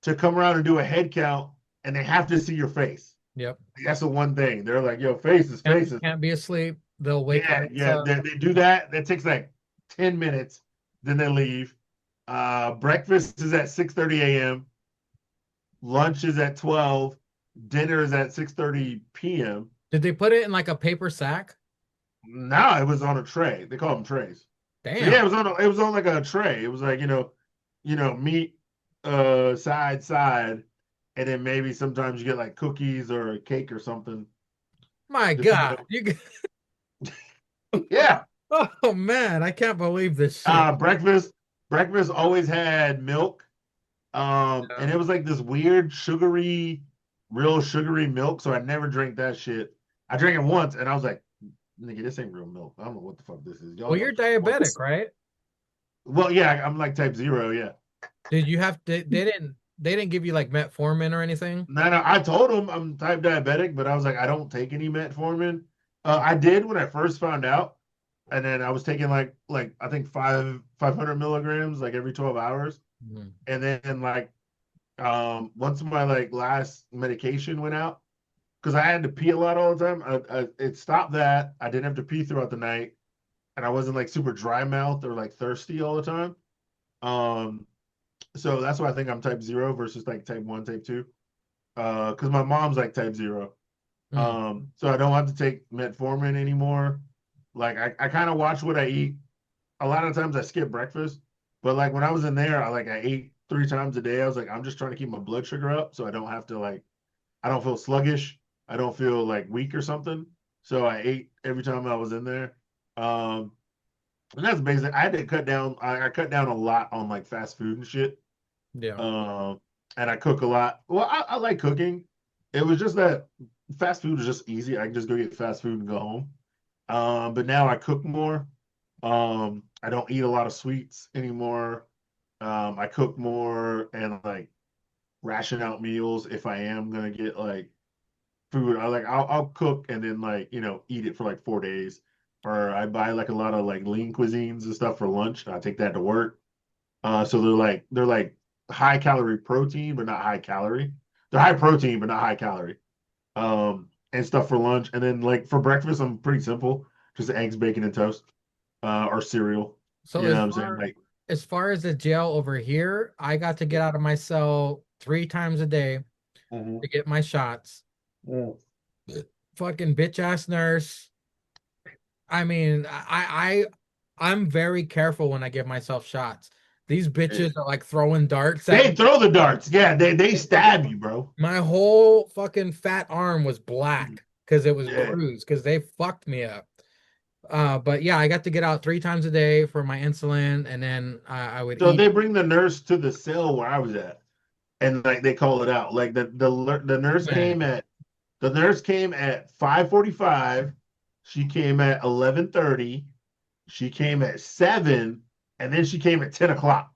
E: to come around and do a head count, and they have to see your face.
C: Yep.
E: That's the one thing. They're like, yo, faces, faces.
C: Can't be asleep. They'll wake
E: Yeah,
C: lights
E: yeah.
C: up.
E: They do that. That takes like 10 minutes. Then they leave. Breakfast is at 6:30 a.m. Lunch is at 12. Dinner is at 6:30 p.m.
C: Did they put it in like a paper sack?
E: Now it was on a tray. They call them trays. So yeah,
C: Damn.
E: it was on like a tray. It was like, meat side, and then maybe sometimes you get like cookies or a cake or something.
C: My
E: Depending
C: God. You
E: Yeah.
C: Oh man, I can't believe this shit.
E: Breakfast always had milk. And it was like this weird real sugary milk. So I never drank that shit. I drank it once and I was like, nigga, this ain't real milk. I don't know what the fuck this is. Y'all
C: Well,
E: know
C: you're
E: what the fuck.
C: diabetic, right?
E: Well, yeah, I'm like type 0, yeah.
C: Did you have to, they didn't give you like metformin or anything?
E: No, I told him I'm type diabetic, but I was like, I don't take any metformin. I did when I first found out, and then I was taking like I think 500 milligrams like every 12 hours,
C: Mhm.
E: and then like once my like last medication went out, because I had to pee a lot all the time, it stopped that. I didn't have to pee throughout the night, and I wasn't like super dry mouth or like thirsty all the time. Um, so that's why I think I'm type 0 versus like type 1, type 2. Because my mom's like type 0.
C: Mhm.
E: So I don't have to take metformin anymore. Like I kind of watch what I eat. A lot of times I skip breakfast, but like when I was in there, I ate 3 times a day. I was like, I'm just trying to keep my blood sugar up so I don't have to like I don't feel sluggish. I don't feel like weak or something. So I ate every time I was in there. Um, and that's basic. I had to cut down. I cut down a lot on like fast food and shit.
C: Yeah.
E: Um, and I cook a lot. Well, I like cooking. It was just that fast food is just easy. I can just go get fast food and go home. But now I cook more. I don't eat a lot of sweets anymore. I cook more and like ration out meals if I am gonna get like food. I'll cook and then like eat it for like 4 days. Or I buy like a lot of like lean cuisines and stuff for lunch. And I take that to work. So they're like high calorie protein, but not high calorie. They're high protein, but not high calorie. And stuff for lunch, and then like for breakfast, I'm pretty simple, just eggs, bacon, and toast, or cereal.
C: So
E: You know what I'm saying? Like,
C: as far as the jail over here, I got to get out of my cell 3 times a day
E: mhm,
C: to get my shots.
E: mm.
C: Fucking bitch ass nurse. I mean, I'm very careful when I give myself shots. These
E: Yeah.
C: bitches are like throwing darts at
E: They
C: me.
E: throw the darts. Yeah, they stab you, bro.
C: My whole fucking fat arm was black because it was
E: Yeah.
C: bruised because they fucked me up. But yeah, I got to get out 3 times a day for my insulin, and then I would
E: So
C: eat.
E: they bring the nurse to the cell where I was at, and like they call it out. Like the nurse
C: Man,
E: came at 5:45. She came at 11:30. She came at 7, and then she came at 10 o'clock.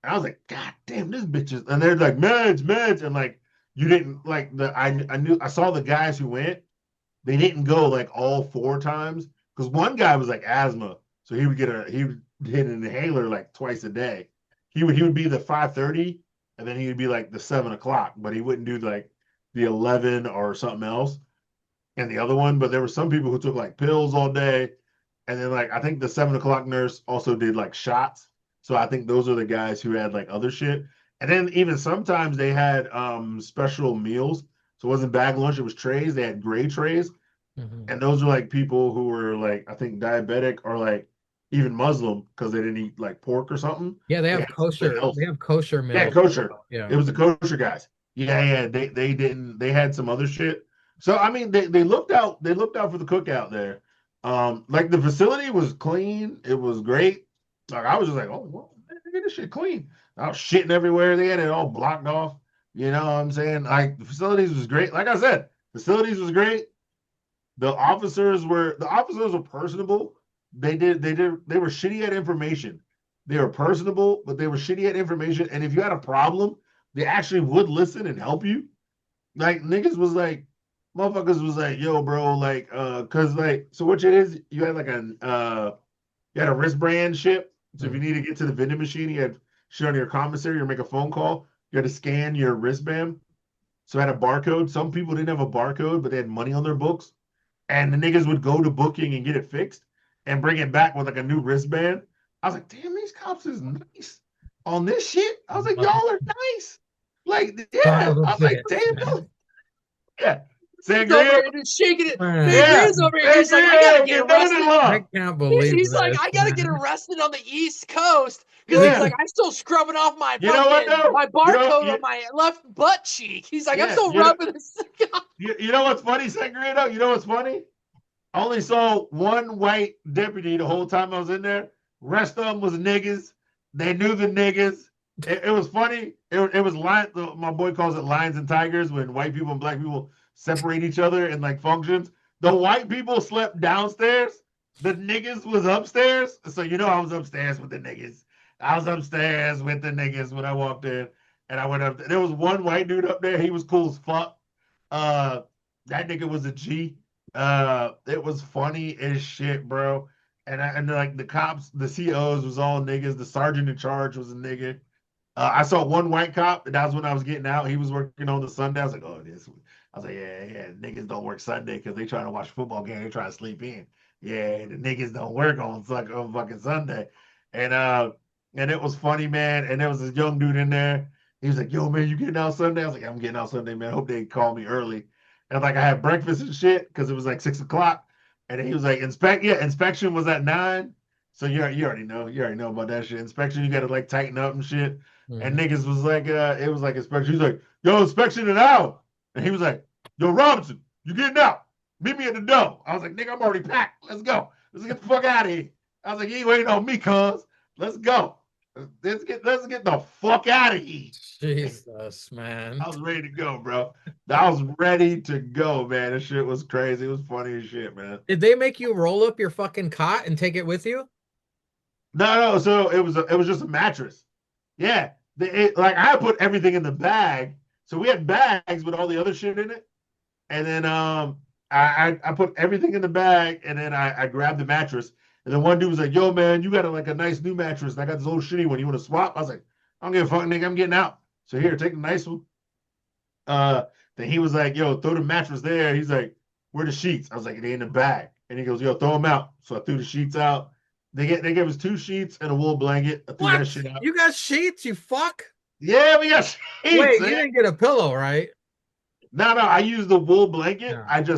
E: And I was like, God damn, this bitch is. And they're like, meds, meds, and like you didn't like the. I knew I saw the guys who went. They didn't go like all 4 times because one guy was like asthma, so he would hit an inhaler like twice a day. He would be the 5:30, and then he would be like the 7 o'clock, but he wouldn't do like the 11 or something else and the other one. But there were some people who took like pills all day, and then like I think the 7 o'clock nurse also did like shots. So I think those are the guys who had like other shit. And then even sometimes they had special meals. So it wasn't bag lunch, it was trays. They had gray trays.
C: mhm.
E: And those are like people who were like, I think diabetic or like even Muslim because they didn't eat like pork or something.
C: Yeah, they
E: They
C: have
E: had something
C: kosher.
E: else.
C: They have kosher
E: Yeah,
C: meals.
E: kosher.
C: Yeah.
E: It was the kosher guys. Yeah, yeah. They didn't they had some other shit. So I mean they looked out for the cookout there. Like the facility was clean. It was great. Like I was just like, oh well, man, this shit clean. I was shitting everywhere. They had it all blocked off. You know what I'm saying? Like the facilities was great. Like I said, facilities was great. The officers were personable. They were shitty at information. They were personable, but they were shitty at information. And if you had a problem, they actually would listen and help you. Like niggas was like, motherfuckers was like, yo, bro, like, cause like, so what it is, you had like you had a wristband ship. So if you need to get to the vending machine, you had shit on your commissary or make a phone call, you had to scan your wristband. So it had a barcode. Some people didn't have a barcode, but they had money on their books. And the niggas would go to booking and get it fixed and bring it back with like a new wristband. I was like, damn, these cops is nice on this shit. I was like, y'all are nice. Like,
C: Son
E: yeah.
C: of a
E: I was like,
C: bitch,
E: damn,
C: man.
E: yeah.
D: He's over
E: Sangria,
D: here just shaking it.
C: Man,
D: Sangria's over here. He's like, I gotta get arrested.
C: I can't believe
D: He's like,
C: this,
D: I gotta get
C: man.
D: arrested on the East Coast because
E: Yeah.
D: he's like, I'm still scrubbing off my
E: You know what,
D: fucking
E: though?
D: my
E: You know,
D: barcode on my left butt cheek. He's like, I'm
E: Yeah,
D: still
E: you know-
D: rubbing this.
E: You know what's funny, Sangria, though? You know what's funny? I only saw one white deputy the whole time I was in there. Rest of them was niggas. They knew the niggas. It was funny. It was my boy calls it lions and tigers when white people and black people separate each other in like functions. The white people slept downstairs. The niggas was upstairs. So you know I was upstairs with the niggas. I was upstairs with the niggas when I walked in, and I went up. There was one white dude up there. He was cool as fuck. That nigga was a G. It was funny as shit, bro. And like the cops, the COs was all niggas. The sergeant in charge was a nigga. I saw one white cop. That was when I was getting out. He was working on the Sunday. I was like, oh, this. I was like, yeah, niggas don't work Sunday because they trying to watch a football game. They trying to sleep in. Yeah, the niggas don't work on fucking Sunday. And it was funny, man. And there was this young dude in there. He was like, yo, man, you getting out Sunday? I was like, I'm getting out Sunday, man. I hope they call me early. And like I had breakfast and shit because it was like 6 o'clock. And then he was like, inspection was at 9. So you already know about that shit. Inspection, you gotta like tighten up and shit. And niggas was like, it was like inspection. He's like, yo, inspection it out. And he was like, yo, Robinson, you getting out? Meet me at the door. I was like, nigga, I'm already packed. Let's go. Let's get the fuck out of here. I was like, you ain't waiting on me, cuz. Let's go. Let's get the fuck out of here.
C: Jesus, man.
E: I was ready to go, bro. I was ready to go, man. This shit was crazy. It was funny as shit, man.
C: Did they make you roll up your fucking cot and take it with you?
E: No. So it was just a mattress. Yeah. Like I put everything in the bag. So we had bags with all the other shit in it. And then I put everything in the bag and then I grabbed the mattress. And then one dude was like, yo, man, you got a nice new mattress. And I got this old shitty one. You want to swap? I was like, I don't give a fuck, nigga. I'm getting out. So here, take the nice one. Then he was like, yo, throw the mattress there. He's like, where the sheets? I was like, they in the bag. And he goes, yo, throw them out. So I threw the sheets out. They gave us 2 sheets and a wool blanket. I threw that shit out.
C: You got sheets, you fuck?
E: Yeah, we got sheets.
C: Wait, you didn't get a pillow, right?
E: No, I used the wool blanket.
C: Yeah.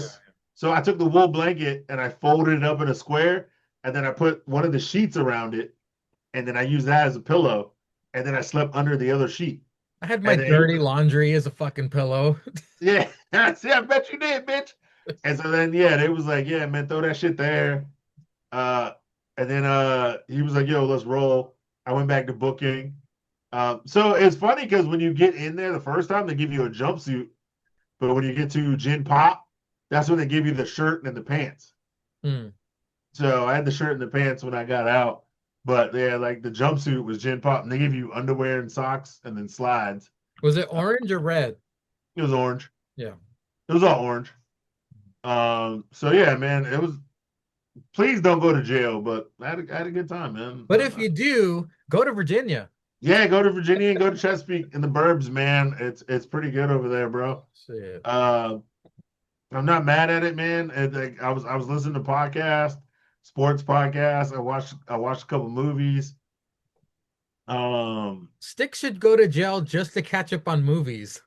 E: So I took the wool blanket and I folded it up in a square, and then I put one of the sheets around it, and then I used that as a pillow, and then I slept under the other sheet.
C: I had my dirty laundry as a fucking pillow.
E: Yeah, see, I bet you did, bitch. And so then, yeah, they was like, yeah, man, throw that shit there. And then he was like, yo, let's roll. I went back to booking. So it's funny because when you get in there the first time, they give you a jumpsuit. But when you get to Gin Pop, that's when they give you the shirt and the pants. So I had the shirt and the pants when I got out. But yeah, like the jumpsuit was Gin Pop. And they give you underwear and socks and then slides.
C: Was it orange or red?
E: It was orange.
C: Yeah.
E: It was all orange. So yeah, man, it was. Please don't go to jail, but I had a good time, man.
C: But if you do, go to Virginia.
E: Yeah, go to Virginia and go to Chesapeake in the burbs, man. It's pretty good over there, bro.
C: Shit.
E: I'm not mad at it, man. I was listening to podcasts, sports podcasts. I watched a couple movies.
C: Stick should go to jail just to catch up on movies.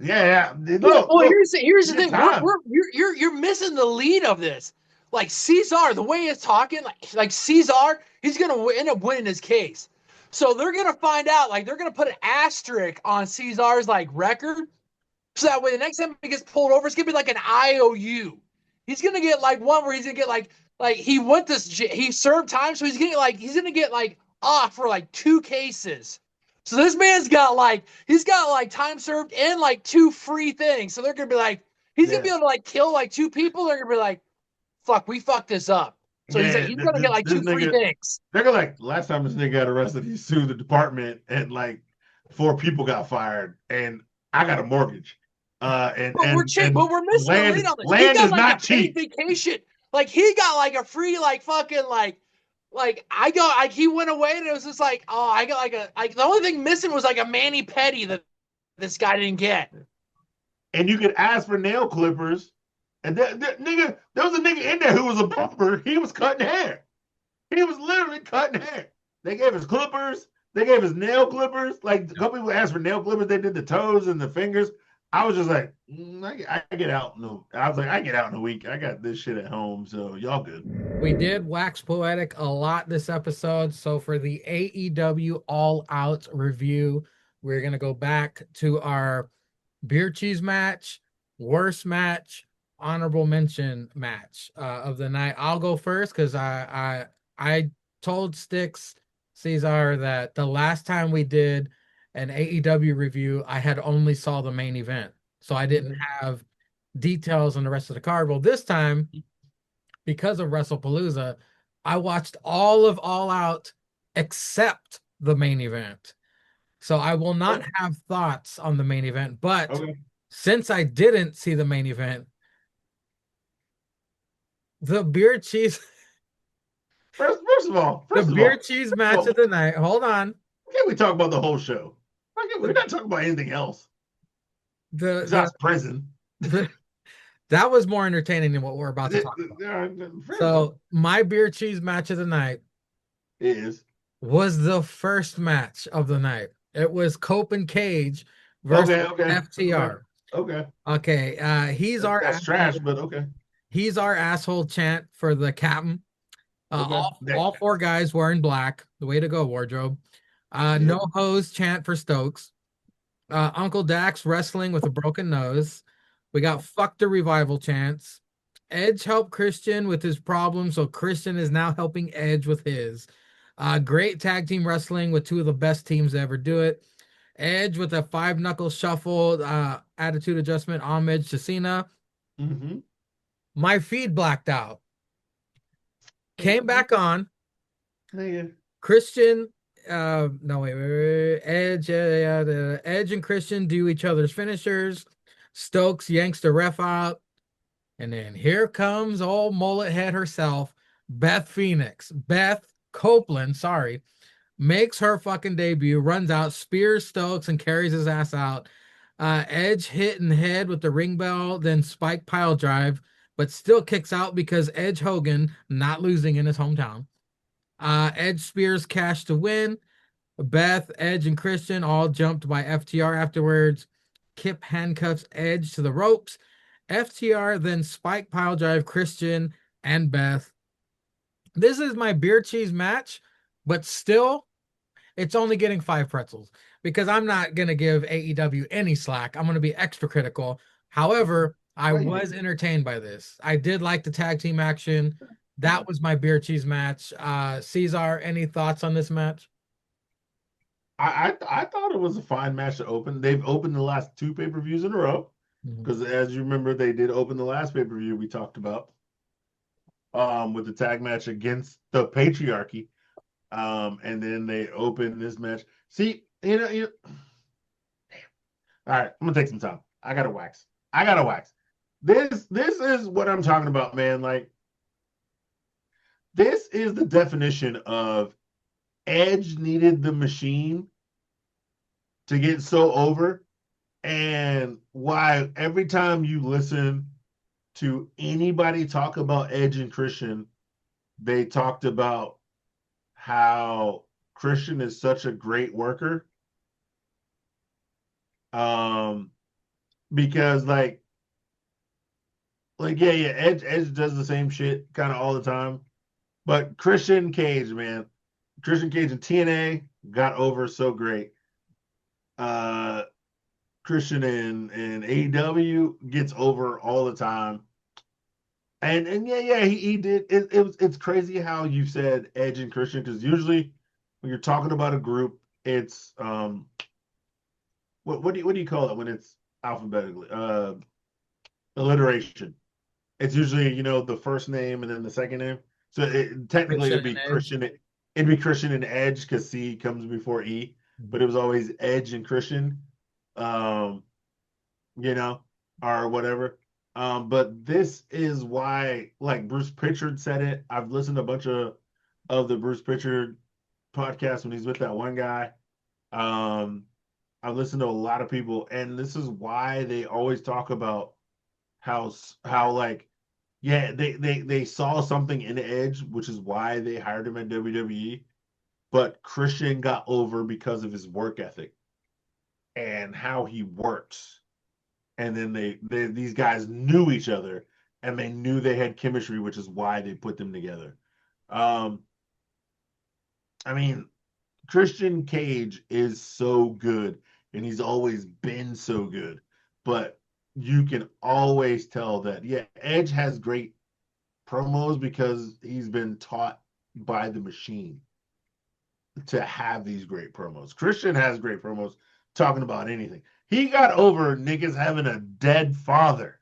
E: Yeah.
D: Well, here's the thing.
E: time.
D: You're missing the lead of this. Like Ceizar, the way it's talking, like Ceizar, he's gonna end up winning his case. So they're gonna find out, like they're gonna put an asterisk on Ceizar's like record, so that way the next time he gets pulled over, it's gonna be like an IOU. He's gonna get like one where he's gonna get like he served time, so he's gonna get off for like 2 cases. So this man's got he's got time served and 2 free things. So they're gonna be like, he's gonna be able to kill 2 people. They're gonna be like, fuck, we fucked this up. So he's gonna get 2 free things.
E: They're gonna last time this nigga got arrested, he sued the department and 4 people got fired and I got a mortgage.
D: But we're missing the lead on this. He
E: land
D: got
E: is
D: like
E: not
D: a paid
E: cheap.
D: vacation. Like he got like a free he went away and it was just like, oh, I got the only thing missing was like a mani pedi that this guy didn't get.
E: And you could ask for nail clippers. And there was a nigga in there who was a barber. He was cutting hair. He was literally cutting hair. They gave us clippers. They gave us nail clippers. Like a couple people asked for nail clippers. They did the toes and the fingers. I was just like, I get out. No, I was like, I get out in a week. I got this shit at home, so y'all good.
C: We did wax poetic a lot this episode. So for the AEW All Out review, we're gonna go back to our beer cheese match, worst match, honorable mention match of the night. I'll go first because I told Sticks Ceizar that the last time we did an AEW review, I had only saw the main event, so I didn't have details on the rest of the card. Well, this time, because of WrestlePalooza, I watched all of All Out except the main event. So I will not have thoughts on the main event, but since I didn't see the main event, the beer cheese.
E: First of all,
C: the beer cheese match of the night. Hold on.
E: Can't we talk about the whole show? We're not talking about anything else. Besides prison.
C: That was more entertaining than what we're about to talk about. So my beer cheese match of the night was the first match of the night. It was Cope and Cage versus FTR. Okay. He's
E: that's trash, but okay.
C: He's our asshole chant for the captain. All four guys wearing black. The way to go, wardrobe. No hose chant for Stokes. Uncle Dax wrestling with a broken nose. We got fuck the revival chants. Edge helped Christian with his problem, so Christian is now helping Edge with his. Great tag team wrestling with two of the best teams to ever do it. Edge with a 5-knuckle shuffle, attitude adjustment, homage to Cena.
E: Mm-hmm.
C: My feed blacked out. Came back on. Christian, Edge and Christian do each other's finishers. Stokes yanks the ref out. And then here comes old mullet head herself, Beth Copeland, makes her fucking debut, runs out, spears Stokes, and carries his ass out. Edge hit in the head with the ring bell, then spike pile drive, but still kicks out because Edge Hogan not losing in his hometown. Edge spears Cash to win. Beth, Edge, and Christian all jumped by FTR afterwards. Kip handcuffs Edge to the ropes. FTR then spike pile drive Christian and Beth. This is my beer cheese match, but still, it's only getting 5 pretzels because I'm not going to give AEW any slack. I'm going to be extra critical. However, I was entertained by this. I did like the tag team action. That was my beer cheese match. Ceizar, any thoughts on this match?
E: I thought it was a fine match to open. They've opened the last 2 pay-per-views in a row because, as you remember, they did open the last pay-per-view we talked about with the tag match against the patriarchy, and then they opened this match. See, you know, all right, I'm gonna take some time. I gotta wax. This is what I'm talking about, man. Like, this is the definition of Edge needed the machine to get so over, and why every time you listen to anybody talk about Edge and Christian, they talked about how Christian is such a great worker. Because Edge does the same shit kind of all the time, but Christian Cage and TNA got over so great. Christian in AEW gets over all the time. And he did. It's crazy how you said Edge and Christian, because usually when you're talking about a group, it's what do you call it when it's alphabetically? Alliteration. It's usually, the first name and then the second name. So technically it'd be Christian. It'd be Christian and Edge because C comes before E, but it was always Edge and Christian. or whatever. But this is why, like Bruce Pritchard said it. I've listened to a bunch of the Bruce Pritchard podcasts when he's with that one guy. Um, I've listened to a lot of people, and this is why they always talk about how like yeah they saw something in Edge, which is why they hired him at WWE. But Christian got over because of his work ethic and how he works. And then these guys knew each other and they knew they had chemistry, which is why they put them together. Um, I mean, Christian Cage is so good and he's always been so good, but you can always tell that, yeah, Edge has great promos because he's been taught by the machine to have these great promos. Christian has great promos talking about anything. He got over niggas having a dead father.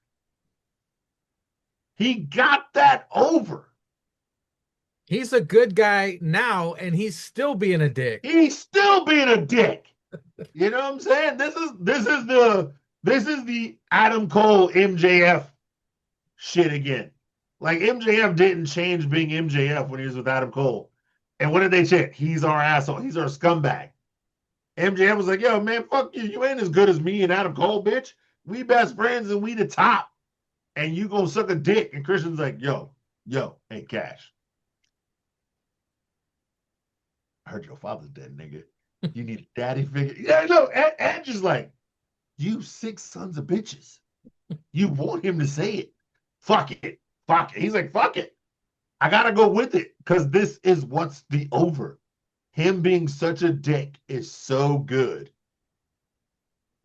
E: He got that over.
C: He's a good guy now, and he's still being a dick.
E: He's still being a dick. You know what I'm saying? This is the Adam Cole MJF shit again. Like MJF didn't change being MJF when he was with Adam Cole. And what did they chant? He's our asshole. He's our scumbag. MJF was like, yo, man, fuck you. You ain't as good as me and Adam Cole, bitch. We best friends and we the top. And you gonna suck a dick. And Christian's like, yo, hey, Cash. I heard your father's dead, nigga. You need a daddy figure. Yeah, no, Edge is like, you 6 sons of bitches. You want him to say it. Fuck it. Fuck it. He's like, fuck it. I gotta go with it because this is what's the over. Him being such a dick is so good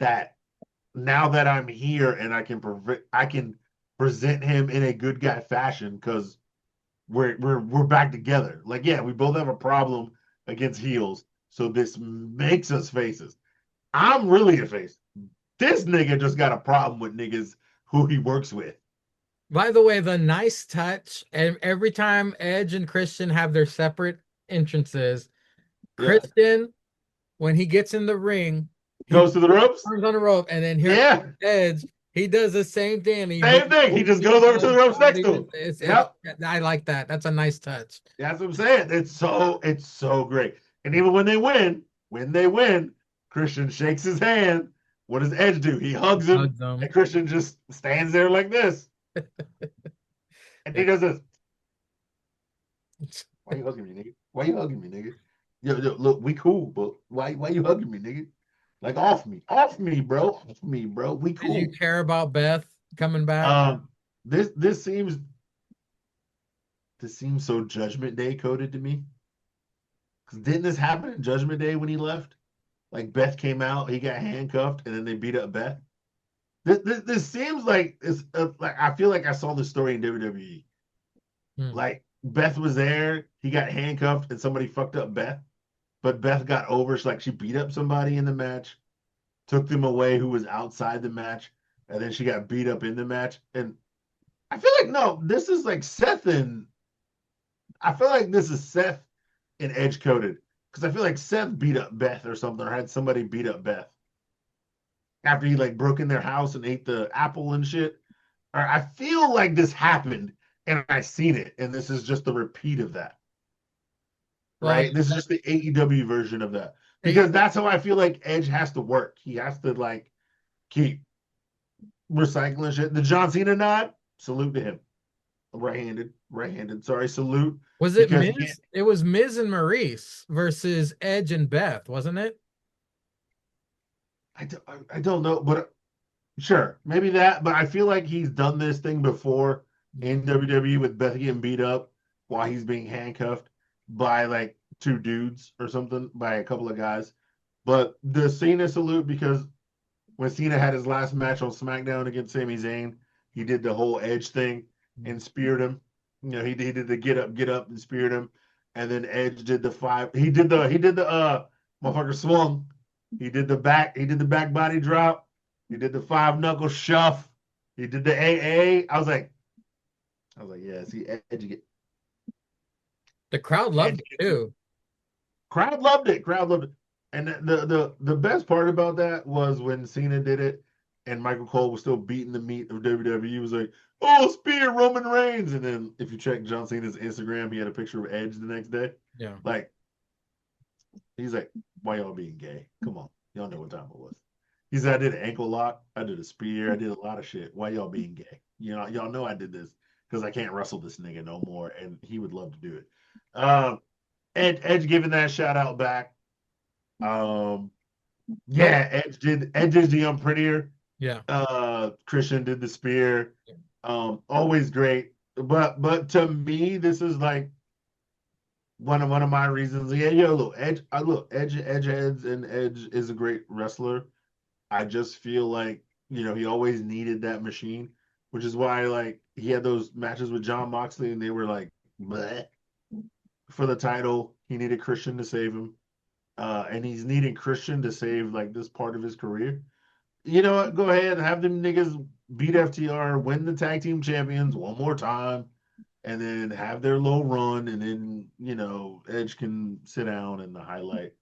E: that now that I'm here and I can present him in a good guy fashion because we're back together. Like, yeah, we both have a problem against heels, so this makes us faces. I'm really a face. This nigga just got a problem with niggas who he works with.
C: By the way, the nice touch, and every time Edge and Christian have their separate entrances,
E: Yeah.
C: Christian, when he gets in the ring, he
E: Goes to the ropes.
C: turns on the rope, and then here
E: Yeah.
C: Edge, he does the same thing.
E: Same thing. He just goes over to the ropes next to him. Yep.
C: I like that. That's a nice touch.
E: That's what I'm saying. It's so great. And even when they win, Christian shakes his hand. What does Edge do? He hugs him, and Christian just stands there like this. And he does this. Why you hugging me, nigga? Why you hugging me, nigga? Yo, look, we cool, but why you hugging me, nigga? Like off me, bro. We cool.
C: Did you care about Beth coming back?
E: This seems so Judgment Day coded to me. Because didn't this happen in Judgment Day when he left? Like Beth came out, he got handcuffed, and then they beat up Beth. This seems like it's like I feel like I saw this story in WWE. Like Beth was there, he got handcuffed, and somebody fucked up Beth. But Beth got over. She beat up somebody in the match, took them away who was outside the match, and then she got beat up in the match. And I feel like no, this is like Seth and I feel like this is Seth and Edge coded because I feel like Seth beat up Beth or something, or had somebody beat up Beth after he like broke in their house and ate the apple and shit. Or I feel like this happened and I seen it, and this is just a repeat of that. Right? This is just the AEW version of that. Because that's how I feel like Edge has to work. He has to like keep recycling shit. The John Cena nod, salute to him. Right-handed. Sorry, salute.
C: Was it Miz? It was Miz and Maurice versus Edge and Beth, wasn't it?
E: I don't know, but sure, maybe that. But I feel like he's done this thing before in WWE with Beth getting beat up while he's being handcuffed by like 2 dudes or something, by a couple of guys. But the Cena salute, because when Cena had his last match on SmackDown against Sami Zayn, he did the whole Edge thing and speared him. You know, he did the get up and speared him. And then Edge did the 5. He did the motherfucker swung. He did the back body drop. He did the 5 knuckle shuff. He did the AA. I was like, yeah, see, Edge get.
C: The crowd loved it too.
E: Crowd loved it. And the best part about that was when Cena did it, and Michael Cole was still beating the meat of WWE. He was like, "Oh, spear Roman Reigns," and then if you check John Cena's Instagram, he had a picture of Edge the next day.
C: Yeah.
E: Like, he's like, "Why y'all being gay? Come on, y'all know what time it was." He said, "I did an ankle lock, I did a spear, I did a lot of shit. Why y'all being gay? Y'all know I did this because I can't wrestle this nigga no more, and he would love to do it." Edge giving that shout out back. Yeah, Edge is the unprettier.
C: Yeah.
E: Christian did the spear. Always great. But to me, this is like one of my reasons. Yeah, look, Edge heads, and Edge is a great wrestler. I just feel like, he always needed that machine, which is why like he had those matches with John Moxley and they were like bleh. For the title. He needed Christian to save him. And he's needing Christian to save like this part of his career. You know what? Go ahead and have them niggas beat FTR, win the tag team champions one more time, and then have their little run, and then Edge can sit down in the highlight.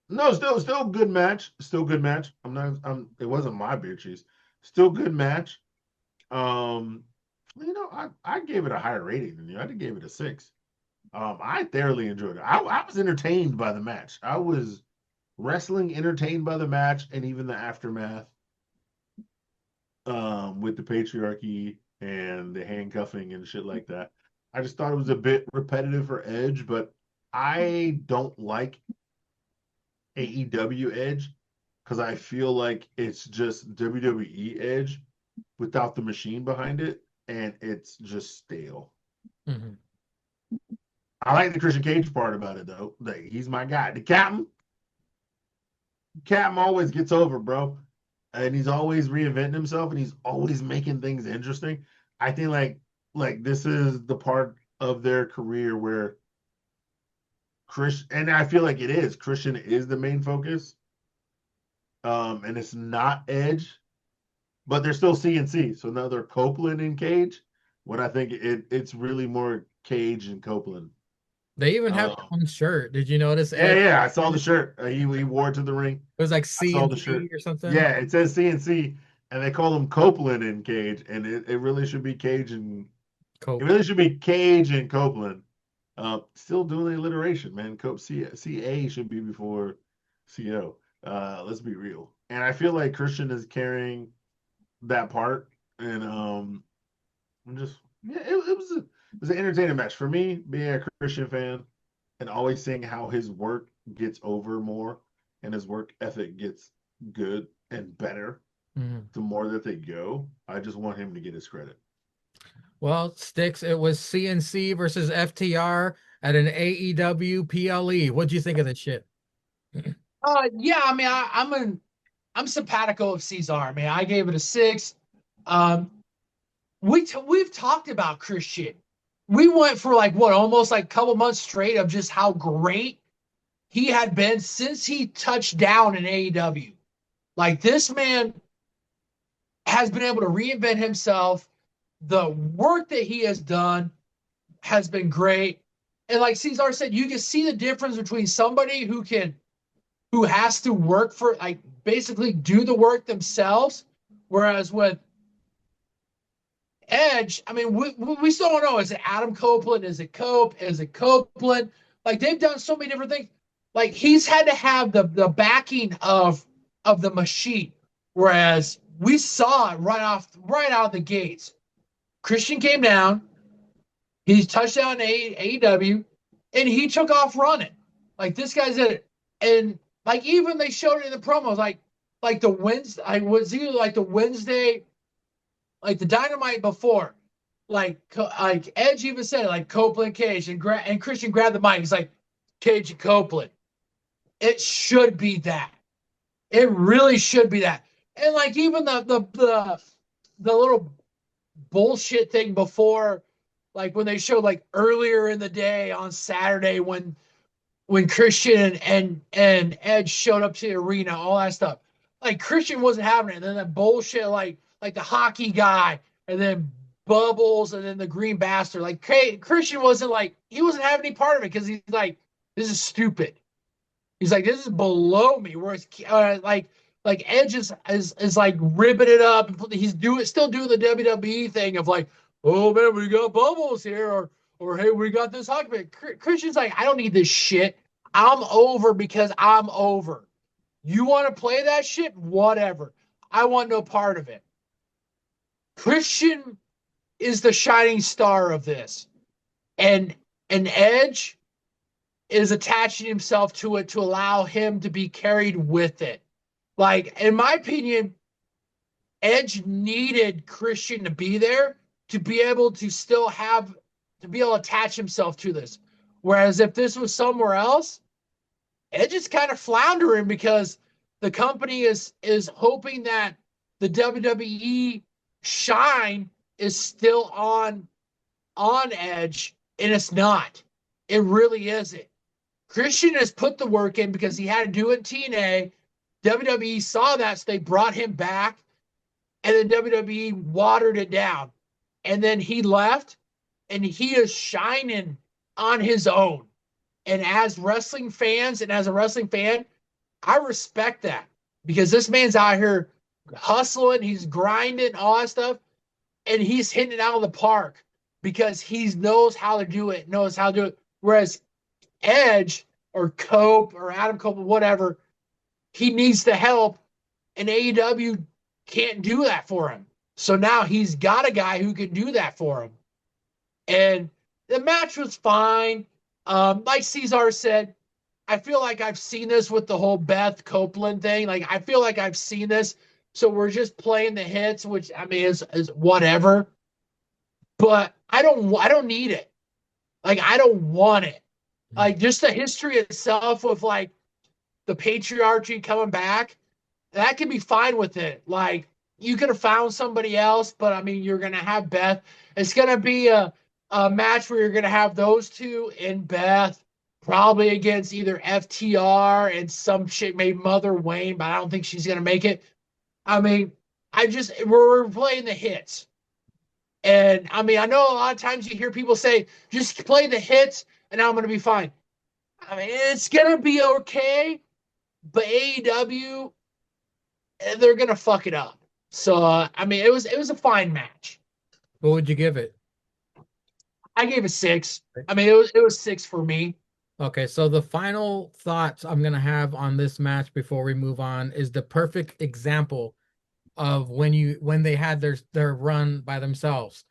E: No, still good match. Still good match. It wasn't my beer cheese. Still good match. I gave it a higher rating than you. I gave it a 6. I thoroughly enjoyed it. I was entertained by the match. I was wrestling entertained by the match and even the aftermath. With the patriarchy and the handcuffing and shit like that. I just thought it was a bit repetitive for Edge, but I don't like AEW Edge because I feel like it's just WWE Edge without the machine behind it, and it's just stale.
C: Mm-hmm.
E: I like the Christian Cage part about it though. Like, he's my guy. The Captain always gets over, bro. And he's always reinventing himself and he's always making things interesting. I think like this is the part of their career where Christian, and I feel like it is, Christian is the main focus. And it's not Edge, but they're still CNC. So now they're Copeland and Cage. When I think it's really more Cage and Copeland.
C: They even have one shirt. Did you notice?
E: Yeah, I saw the shirt. He wore it to the ring.
C: It was like
E: CNC
C: or something.
E: Yeah, it says CNC, and they call him Copeland and Cage, and it really should be Cage and Copeland. It really should be Cage and Copeland. Still doing the alliteration, man. CA should be before CO. Let's be real. And I feel like Christian is carrying that part, and I'm just it was an entertaining match for me, being a Christian fan and always seeing how his work gets over more and his work ethic gets good and better the more that they go. I just want him to get his credit. Well,
C: Sticks, it was CNC versus FTR at an AEW PLE. What'd you think of this shit?
D: Yeah, I mean, I'm simpatico of Ceizar. I mean, I gave it a 6. We've talked about Christian. We went for almost like a couple months straight of just how great he had been since he touched down in AEW. Like, this man has been able to reinvent himself. The work that he has done has been great. And like Ceizar said, you can see the difference between somebody who has to work for, like, basically do the work themselves, whereas with Edge, I mean, we still don't know. Is it Adam Copeland? Is it Cope? Is it Copeland? Like, they've done so many different things. Like, he's had to have the backing of the machine, whereas we saw it right out of the gates. Christian came down, he touched down AEW, and he took off running. Like, this guy's in it. And like, even they showed it in the promos, like the Wednesday, I was either like the Wednesday, like the Dynamite before, like Edge even said it, like Copeland, Cage, and Christian grabbed the mic. He's like, Cage and Copeland. It should be that. It really should be that. And like, even the little bullshit thing before, like when they showed like earlier in the day on Saturday when Christian and Edge showed up to the arena, all that stuff. Like, Christian wasn't having it. And then that bullshit, like the hockey guy, and then Bubbles, and then the Green Bastard. Like, Christian wasn't having any part of it because he's like, this is stupid. He's like, this is below me. Whereas, like, like Edge is like ribbing it up. He's still doing the WWE thing of like, oh man, we got bubbles here, or hey, we got this hockey man. Christian's like, I don't need this shit. I'm over because I'm over. You want to play that shit? Whatever. I want no part of it. Christian is the shining star of this. And Edge is attaching himself to it to allow him to be carried with it. Like, in my opinion, Edge needed Christian to be there to be able to still have, to be able to attach himself to this. Whereas if this was somewhere else, Edge is kind of floundering because the company is hoping that the WWE shine is still on Edge, and it's not. It really isn't. Christian has put the work in because he had to do it in TNA. WWE saw that, so they brought him back, and then WWE watered it down. And then he left, and he is shining on his own. And as wrestling fans and as a wrestling fan, I respect that because this man's out here hustling, he's grinding, all that stuff, and he's hitting it out of the park because he knows how to do it, Whereas Edge or Cope or Adam Cope or whatever, he needs the help, and AEW can't do that for him. So now he's got a guy who can do that for him. And the match was fine. Like Ceizar said, I feel like I've seen this with the whole Beth Copeland thing. Like, I feel like I've seen this. So we're just playing the hits, which I mean is whatever. But I don't need it. Like, I don't want it. Like, just the history itself of like the patriarchy coming back, that can be fine with it. Like, you could have found somebody else, but I mean, you're gonna have Beth. It's gonna be a match where you're gonna have those two in Beth, probably against either FTR and some shit, maybe Mother Wayne, but I don't think she's gonna make it. I mean, we're playing the hits. And I mean, I know a lot of times you hear people say, just play the hits and I'm going to be fine. I mean, it's going to be okay, but AEW, they're going to fuck it up. So, I mean, it was a fine match.
C: What would you give it?
D: I gave it 6. I mean, it was 6 for me.
C: Okay, so the final thoughts I'm going to have on this match before we move on is the perfect example of when they had their run by themselves.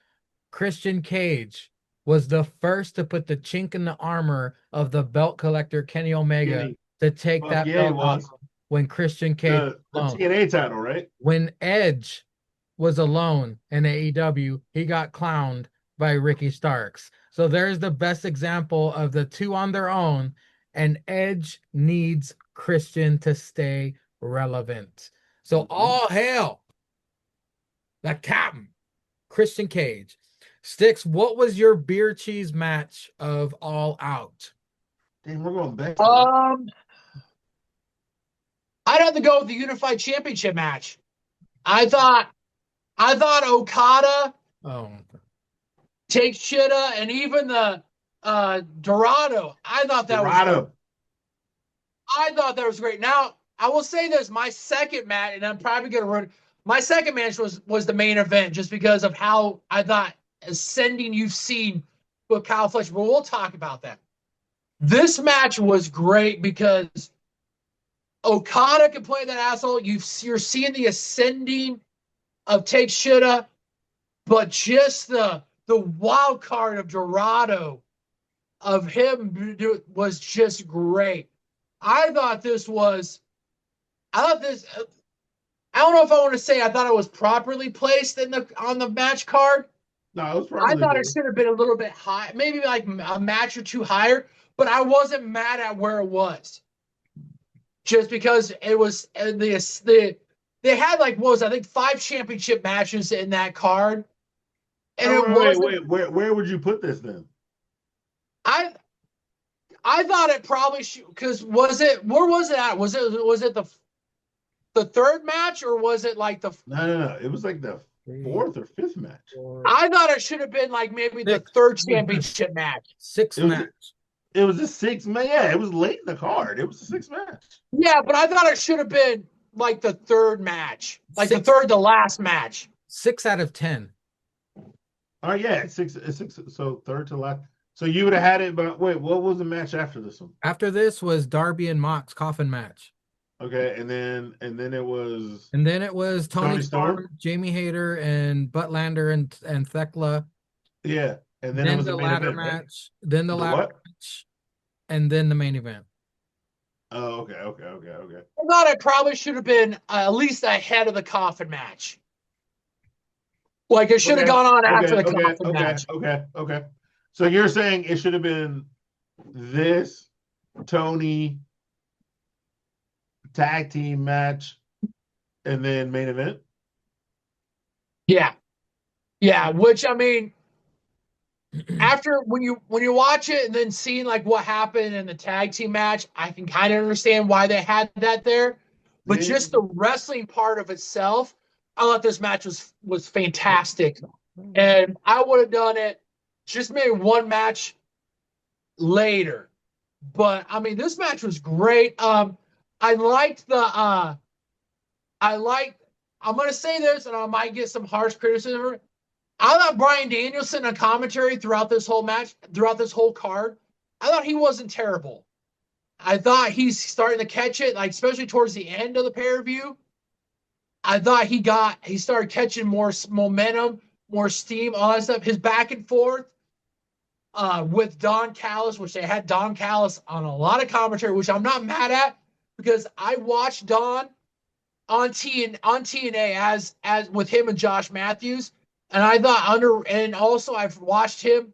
C: Christian Cage was the first to put the chink in the armor of the belt collector Kenny Omega to take that belt off when Christian Cage
E: the TNA title, right?
C: When Edge was alone in AEW, he got clowned by Ricky Starks. So there's the best example of the two on their own, and Edge needs Christian to stay relevant. So all hail the captain, Christian Cage. Sticks, what was your beer cheese match of All Out?
E: Damn, we're going back.
D: I'd have to go with the Unified Championship match. I thought Okada takes Shida, and even the Dorado. I thought that was great. Now, I will say this, my second match, and I'm probably going to run. My second match was the main event just because of how I thought ascending you've seen with Kyle Fletcher, but we'll talk about that. This match was great because Okada can play that asshole. You're seeing the ascending of Take Shida, but just the wild card of Dorado of him was just great. I thought this, I don't know if I want to say I thought it was properly placed on the match card.
E: No, it was probably
D: I thought
E: good.
D: it should have been a little bit high, maybe like a match or two higher, but I wasn't mad at where it was. Just because it was they had like what was I think 5 championship matches in that card. And
E: wait, where would you put this then?
D: I thought it probably should, because where was it at? Was it the third match, or was it like the
E: No. It was like the 4th or 5th match.
D: I thought it should have been like maybe the 3rd championship match.
C: 6th match.
E: It was a 6th match. Yeah, it was late in the card. It was a 6th match.
D: Yeah, but I thought it should have been like the third match, like the
C: Six-
D: third to last match.
C: 6 out of 10.
E: Oh yeah, it's six. So third to last. So you would have had it, but wait, what was the match after this one?
C: After this was Darby and Mox coffin match.
E: Okay, and then it was
C: And then it was Tony
E: Tony Storm?
C: Storm, Jamie Hayter, and Buttlander and Thekla.
E: yeah, and then it
C: Then
E: was
C: the
E: the main
C: ladder
E: event, right?
C: match. Then the
E: The
C: ladder
E: what?
C: match. And then the main event.
E: Oh, okay.
D: I thought it probably should have been at least ahead of the coffin match. Like it should have
E: Okay,
D: gone on after
E: okay,
D: the
E: okay,
D: coffin
E: okay,
D: match.
E: okay. So you're saying it should have been this Tony tag team match and then main event?
D: Yeah. Yeah. Which I mean, after when you watch it and then seeing like what happened in the tag team match, I can kind of understand why they had that there. But
E: Yeah.
D: just the wrestling part of itself, I thought this match was fantastic. And I would have done it just maybe one match later. But I mean, this match was great. I liked the I'm gonna say this and I might get some harsh criticism. I thought Bryan Danielson on commentary throughout this whole match, throughout this whole card, I thought he wasn't terrible. I thought he's starting to catch it, like especially towards the end of the pay-per-view. I thought he started catching more momentum, more steam, all that stuff. His back and forth with Don Callis, which they had Don Callis on a lot of commentary, which I'm not mad at because I watched Don on TNA as with him and Josh Matthews, and I thought and also I've watched him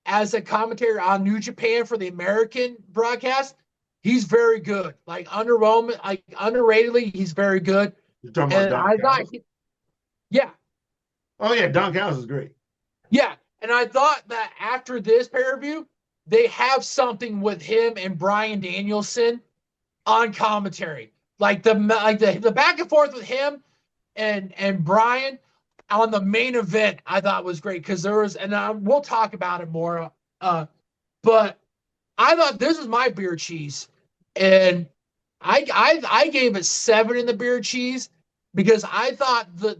D: as a commentator on New Japan for the American broadcast. He's very good, like underratedly, he's very good.
E: You're talking about
D: And
E: Don
D: I
E: Callis?
D: thought, yeah,
E: Oh yeah, Don Callis is great.
D: yeah, and I thought that after this pay-per-view, they have something with him and Bryan Danielson on commentary, like the back and forth with him and Bryan on the main event. I thought was great because there was, and we'll talk about it more. But I thought this is my beer cheese, and I gave it 7 in the beer cheese because I thought the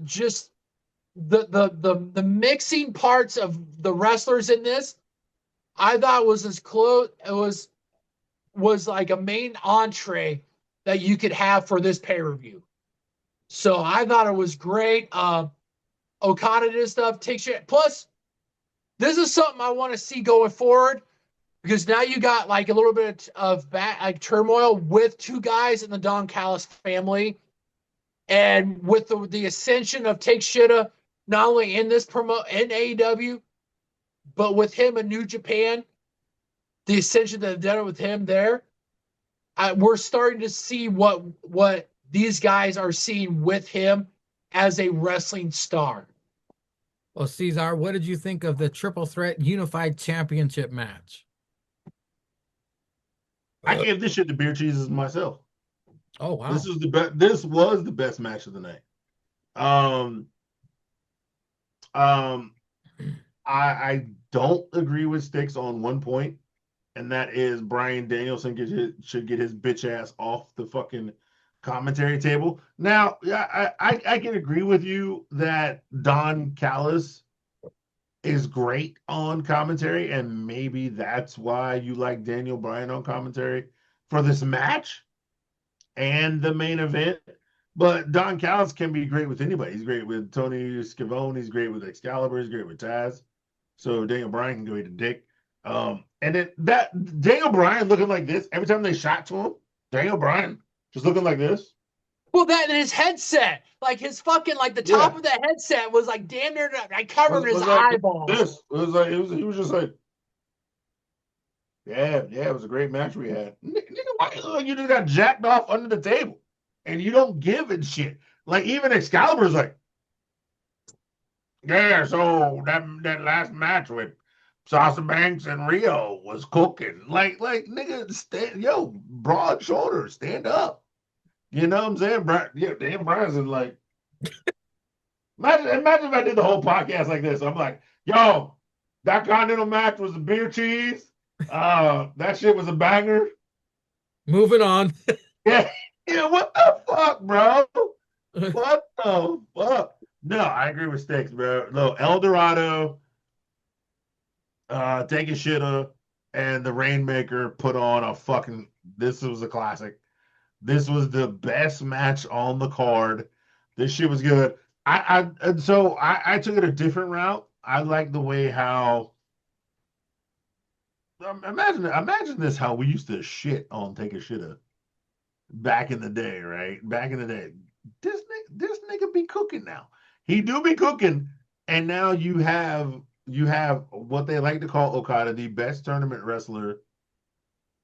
D: mixing parts of the wrestlers in this, I thought was as close. It was like a main entree that you could have for this pay-per-view. So I thought it was great. Okada did stuff, take shit. Plus, this is something I want to see going forward because now you got like a little bit of like turmoil with 2 guys in the Don Callis family, and with the ascension of Take Shida, not only in this in AEW, but with him in New Japan, the ascension that they've done with him there, we're starting to see what these guys are seeing with him as a wrestling star.
C: Well, Ceizar, what did you think of the Triple Threat Unified Championship match?
E: I gave this shit to beer cheeses myself.
C: Oh wow!
E: This was the best. This was the best match of the night. I don't agree with Sticks on one point, and that is Bryan Danielson should get his bitch ass off the fucking commentary table. Now, yeah, I can agree with you that Don Callis is great on commentary, and maybe that's why you like Daniel Bryan on commentary for this match and the main event. But Don Callis can be great with anybody. He's great with Tony Schiavone. He's great with Excalibur. He's great with Taz. So Daniel Bryan can go eat a dick. And then that Daniel Bryan looking like this every time they shot to him. Daniel Bryan just looking like this.
D: Well, that and his headset, like his fucking, like the top of that headset was like damn near like covered his
E: like
D: eyeballs.
E: This it was like he was just like, yeah, it was a great match we had. Nigga, why you look like you just got jacked off under the table and you don't give a shit? Like even Excalibur's like, yeah, so that last match with Sasha Banks and Rio was cooking. Like nigga, broad shoulders, stand up. You know what I'm saying? Dan Bryan's like, imagine if I did the whole podcast like this. I'm like, yo, that Continental match was a beer cheese. That shit was a banger.
C: Moving on.
E: Yeah. Yeah, what the fuck, bro? What the fuck? No, I agree with Sticks, bro. No, El Dorado, Takeshita, and the Rainmaker put on a fucking. This was a classic. This was the best match on the card. This shit was good. I took it a different route. I like the way how imagine this how we used to shit on Take a Shitta back in the day, right? Back in the day. This nigga be cooking now. He do be cooking, and now you have what they like to call Okada the best tournament wrestler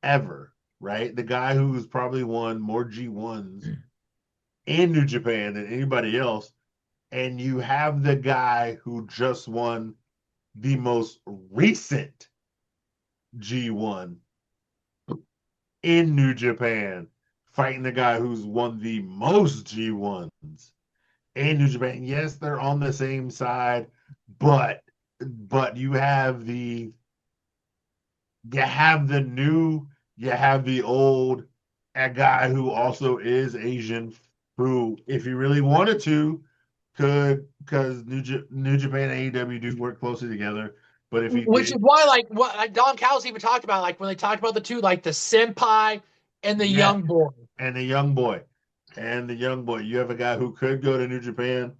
E: ever, right? The guy who's probably won more G1s in New Japan than anybody else, and you have the guy who just won the most recent G1 in New Japan, fighting the guy who's won the most G1s in New Japan. Yes, they're on the same side, but you have the new, you have the old, a guy who also is Asian, who, if he really wanted to, could, because New Japan and AEW do work closely together. But if he
D: Which is
E: did,
D: why, like, what like Don Callis even talked about, like when they talked about the two, like the senpai and the
E: yeah,
D: young boy.
E: and the young boy, you have a guy who could go to New Japan,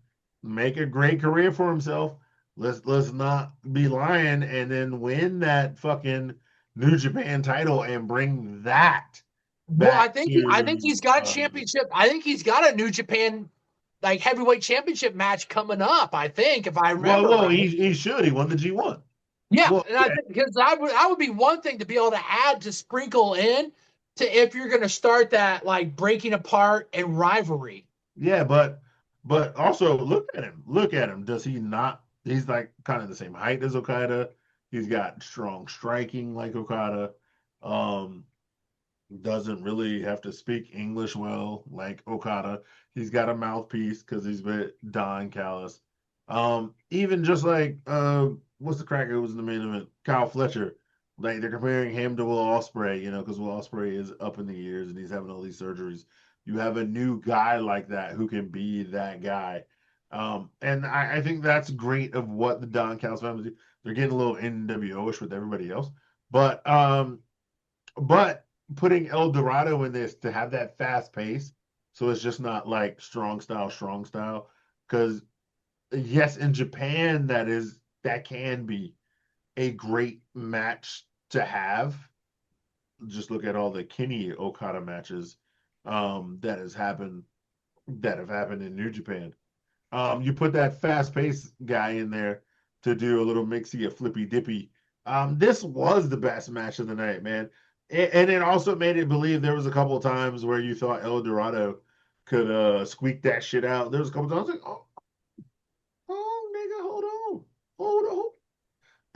E: make a great career for himself. Let's not be lying, and then win that fucking New Japan title and bring that
D: Well, I
E: back
D: think I think
E: to
D: he's got a championship. I think he's got a New Japan like heavyweight championship match coming up. I think if I remember
E: well,
D: right.
E: he should. He won the G1.
D: Yeah,
E: Well,
D: and I think because that would be one thing to be able to add to sprinkle in to if you're going to start that like breaking apart and rivalry.
E: yeah, but also look at him. Look at him. Does he not? He's like kind of the same height as Okada. He's got strong striking like Okada. Um, doesn't really have to speak English well like Okada. He's got a mouthpiece because he's with Don Callis. Even just like what's the cracker who was in the main event? Kyle Fletcher. Like they're comparing him to Will Ospreay, because Will Ospreay is up in the years and he's having all these surgeries. You have a new guy like that who can be that guy. And I think that's great of what the Don Callis family do. They're getting a little NWO-ish with everybody else. But putting El Dorado in this to have that fast pace, so it's just not like strong style. Because yes, in Japan that can be a great match to have. Just look at all the Kenny Okada matches that have happened in New Japan. You put that fast paced guy in there to do a little mixy, a flippy dippy. This was the best match of the night, man. And it also made it believe there was a couple of times where you thought El Dorado could squeak that shit out. There was a couple of times like, oh, nigga, hold on.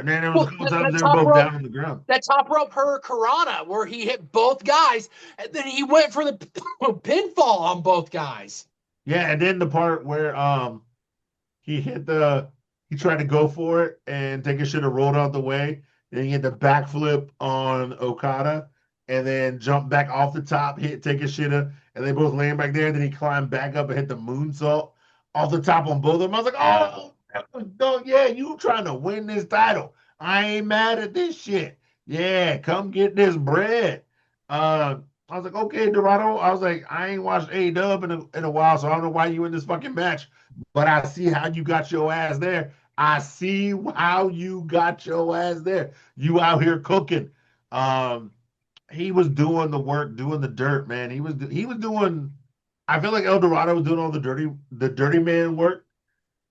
E: And then there was a
D: Well,
E: couple of times
D: that
E: they were
D: top
E: both
D: rope,
E: down on the ground.
D: that top rope Hurricanrana where he hit both guys, and then he went for the pinfall on both guys.
E: Yeah, and then the part where he hit he tried to go for it and Taker should have rolled out the way. Then he hit the backflip on Okada and then jumped back off the top, hit Taker shoulda, and they both laying back there. Then he climbed back up and hit the moonsault off the top on both of them. I was like, oh, yeah, you trying to win this title. I ain't mad at this shit. Yeah, come get this bread. I was like, okay, Dorado. I was like, I ain't watched AEW in a while, so I don't know why you in this fucking match. But I see how you got your ass there. I see how you got your ass there. You out here cooking. He was doing the work, doing the dirt, man. He was doing. I feel like El Dorado was doing all the dirty man work.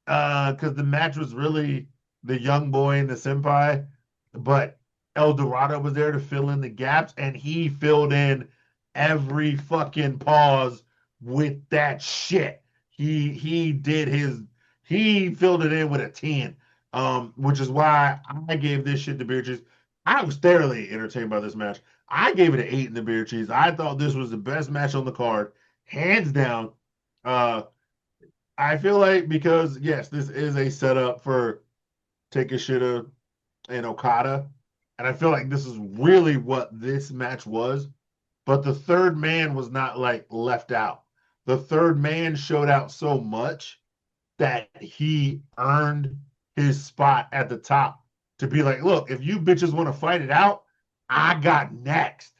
E: Because the match was really the young boy and the senpai, but El Dorado was there to fill in the gaps, and he filled in every fucking pause with that shit. He filled it in with a 10. Which is why I gave this shit to beer cheese. I was thoroughly entertained by this match. I gave it an 8 in the beer cheese. I thought this was the best match on the card, hands down. I feel like because yes, this is a setup for Takeshita and Okada, and I feel like this is really what this match was. but the third man was not like left out. The third man showed out so much that he earned his spot at the top to be like, look, if you bitches want to fight it out, I got next.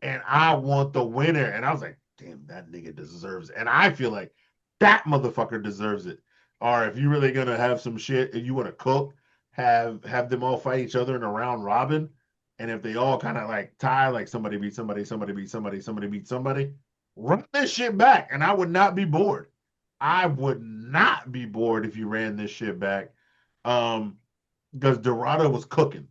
E: And I want the winner. And I was like, damn, that nigga deserves it. And I feel like that motherfucker deserves it. Or if you're really gonna have some shit, if you want to cook, have them all fight each other in a round robin. And if they all kind of like tie, like somebody beat somebody, somebody beat somebody, somebody beat somebody, run this shit back. And I would not be bored. I would not be bored if you ran this shit back. Because Dorado was cooking.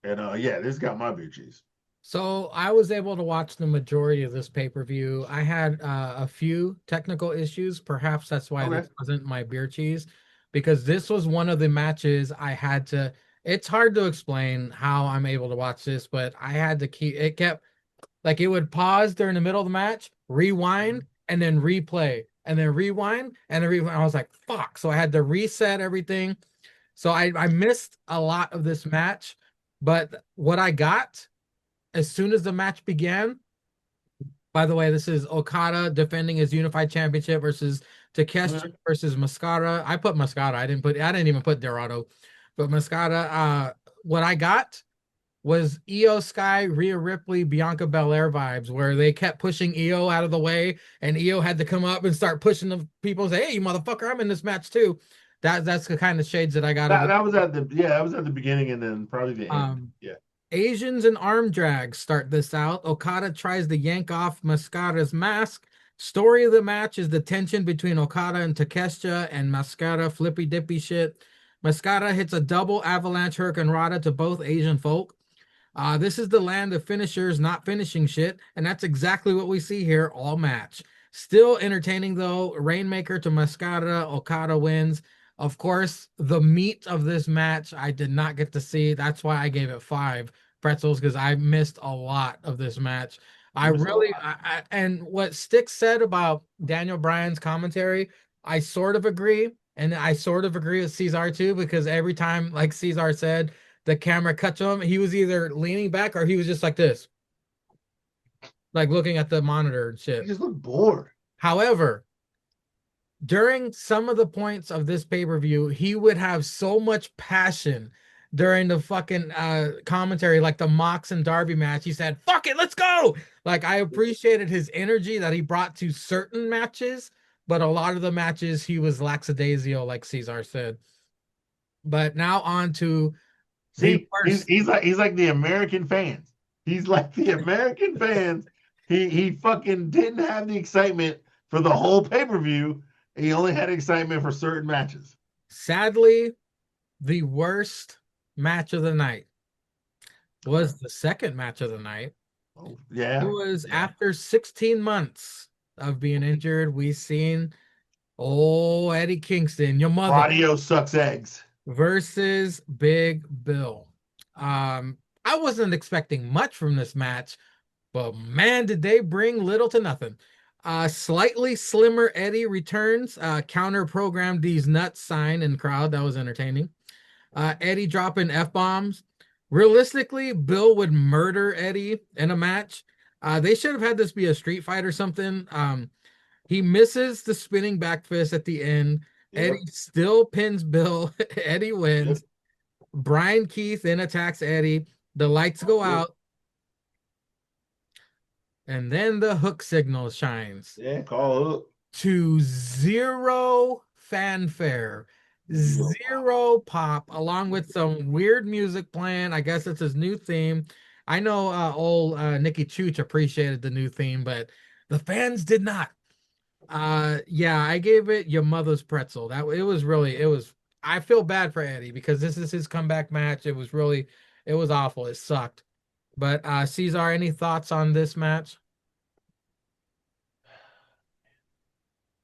E: And yeah, this got my beer cheese.
C: So I was able to watch the majority of this pay-per-view. I had a few technical issues. Perhaps that's why
E: Okay.
C: this wasn't my beer cheese, because this was one of the matches I had to. It's hard to explain how I'm able to watch this, but I had to keep it kept like it would pause during the middle of the match, rewind, and then replay, and then rewind, and then rewind. I was like, fuck. So I had to reset everything. So I missed a lot of this match, but what I got as soon as the match began. By the way, this is Okada defending his unified championship versus Takeshi versus Mascara. I put Mascara. I didn't even put Dorado, but Mascara. What I got was Io Sky, Rhea Ripley, Bianca Belair vibes, where they kept pushing Io out of the way, and Io had to come up and start pushing the people and say, "Hey, you motherfucker, I'm in this match too." That's the kind of shades that I got.
E: That was at the beginning and then probably the end. Yeah.
C: Asians and arm drags start this out. Okada tries to yank off Mascara's mask. Story of the match is the tension between Okada and Takeshita and Mascara flippy dippy shit. Mascara hits a double avalanche hurricanrana to both Asian folk. This is the land of finishers not finishing shit, and that's exactly what we see here all match. Still entertaining though. Rainmaker to Mascara. Okada wins. Of course, the meat of this match I did not get to see. That's why I gave it 5 pretzels, because I missed a lot of this match. And what Sticks said about Daniel Bryan's commentary, I sort of agree. And I sort of agree with Ceizar too, because every time, like Ceizar said, the camera cut to him, he was either leaning back or he was just like this, like looking at the monitor and shit.
E: He just looked bored.
C: However, during some of the points of this pay-per-view, he would have so much passion during the fucking commentary, like the Mox and Darby match. He said, fuck it, let's go. Like, I appreciated his energy that he brought to certain matches, but a lot of the matches he was lackadaisical, like Ceizar said. But now on to
E: See, he's like the American fans. He's like the American fans. He fucking didn't have the excitement for the whole pay-per-view. He only had excitement for certain matches.
C: Sadly, the worst match of the night was the second match of the night.
E: Oh, yeah.
C: It was after 16 months of being injured. We seen Eddie Kingston, your mother,
E: Claudio sucks eggs
C: versus Big Bill. I wasn't expecting much from this match, but man, did they bring little to nothing. Slightly slimmer Eddie returns, counter programmed these nuts sign and crowd. That was entertaining. Eddie dropping F-bombs. Realistically, Bill would murder Eddie in a match. They should have had this be a street fight or something. He misses the spinning back fist at the end. Yep. Eddie still pins Bill. Eddie wins. Yep. Brian Keith then attacks Eddie. The lights go out. And then the hook signal shines.
E: Yeah, call hook.
C: To zero fanfare. Zero pop, along with some weird music playing. I guess it's his new theme. I know old Nikki Chooch appreciated the new theme, but the fans did not. Yeah, I gave it your mother's pretzel. It was I feel bad for Eddie because this is his comeback match. It was awful. It sucked. But Ceizar, any thoughts on this match?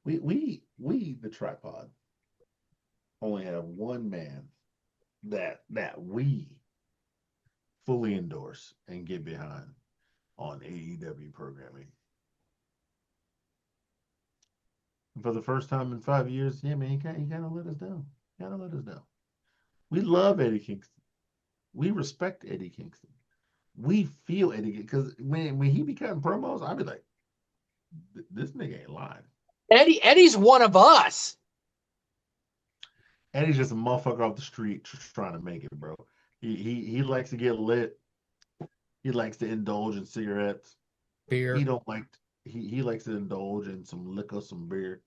E: We the tripod only have one man that we fully endorse and get behind on AEW programming. And for the first time in 5 years, yeah, man, he kind of let us down. We love Eddie Kingston. We respect Eddie Kingston. we feel Eddie because when he be cutting promos, I be like, this nigga ain't lying.
D: Eddie's one of us.
E: Eddie's just a motherfucker off the street just trying to make it, bro. He likes to get lit. He likes to indulge in cigarettes.
C: Beer.
E: He don't like he likes to indulge in some liquor, some beer.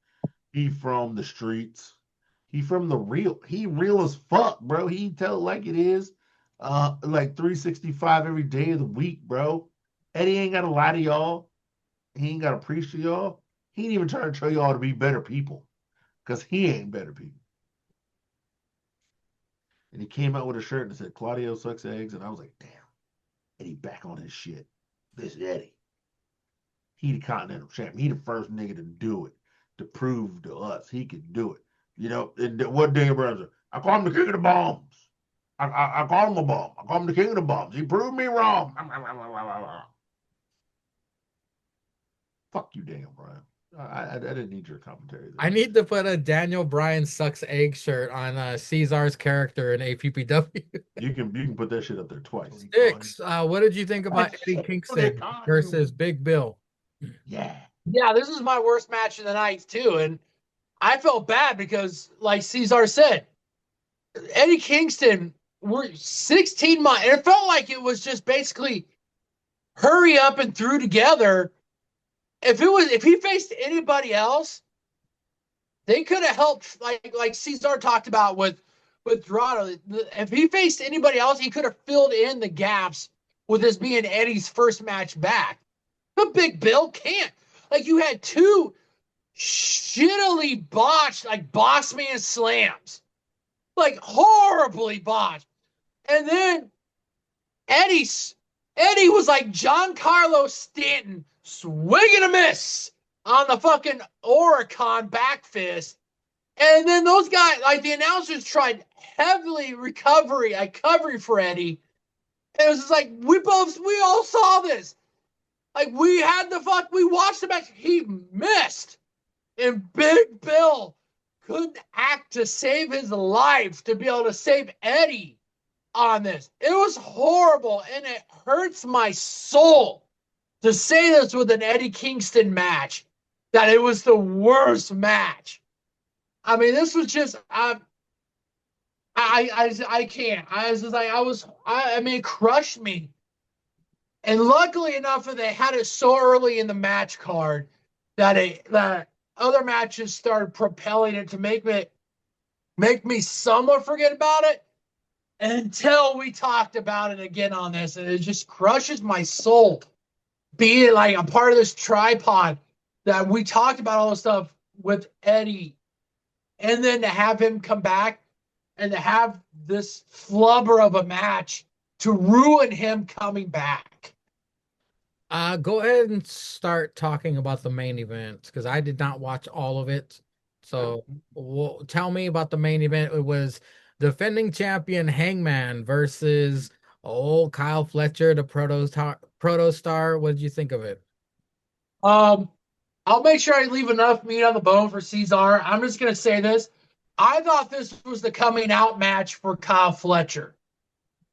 E: He from the streets. He from the real. He real as fuck, bro. He tell it like it is. Like 365 every day of the week, bro. Eddie ain't gotta lie to y'all. He ain't gotta preach to y'all. He ain't even trying to tell y'all to be better people. Because he ain't better people. And he came out with a shirt that said Claudio sucks eggs, and I was like, damn, Eddie back on his shit. This is Eddie. He the Continental Champion. He the first nigga to do it, to prove to us he could do it. You know, and what Daniel Bryan said, I call him the king of the bombs. I call him a bomb. I call him the king of the bombs. He proved me wrong. Fuck you, Daniel Bryan. I didn't need your commentary there.
C: I need to put a Daniel Bryan sucks egg shirt on Ceizar's character in APPW.
E: You can put that shit up there twice.
C: Six. What did you think about Eddie Kingston versus Big Bill?
E: Yeah.
D: Yeah, this is my worst match of the night too, and I felt bad because, like Ceizar said, Eddie Kingston were 16 months, and it felt like it was just basically hurry up and threw together. If he faced anybody else, they could have helped, like Ceizar talked about with Dorado. If he faced anybody else, he could have filled in the gaps with this being Eddie's first match back. But Big Bill can't. Like, you had two shittily botched, like, boss man slams. Like, horribly botched. And then Eddie was like Giancarlo Stanton, swing and a miss on the fucking Oricon back fist. And then those guys, like the announcers, tried heavily covering for Eddie. And it was just like, we all saw this. Like, we watched the match. He missed. And Big Bill couldn't act to save his life to be able to save Eddie on this. It was horrible, and it hurts my soul to say this with an Eddie Kingston match, that it was the worst match. I mean, this was just I can't. I was just like, I mean, it crushed me. And luckily enough that they had it so early in the match card that other matches started propelling it to make me somewhat forget about it until we talked about it again on this. And it just crushes my soul being like a part of this tripod that we talked about all this stuff with Eddie, and then to have him come back and to have this flubber of a match to ruin him coming back.
C: Go ahead and start talking about the main event because I did not watch all of it. So tell me about the main event. It was defending champion Hangman versus old Kyle Fletcher, the proto star. What did you think of it?
D: I'll make sure I leave enough meat on the bone for Ceizar. I'm just gonna say this. I thought this was the coming out match for Kyle Fletcher.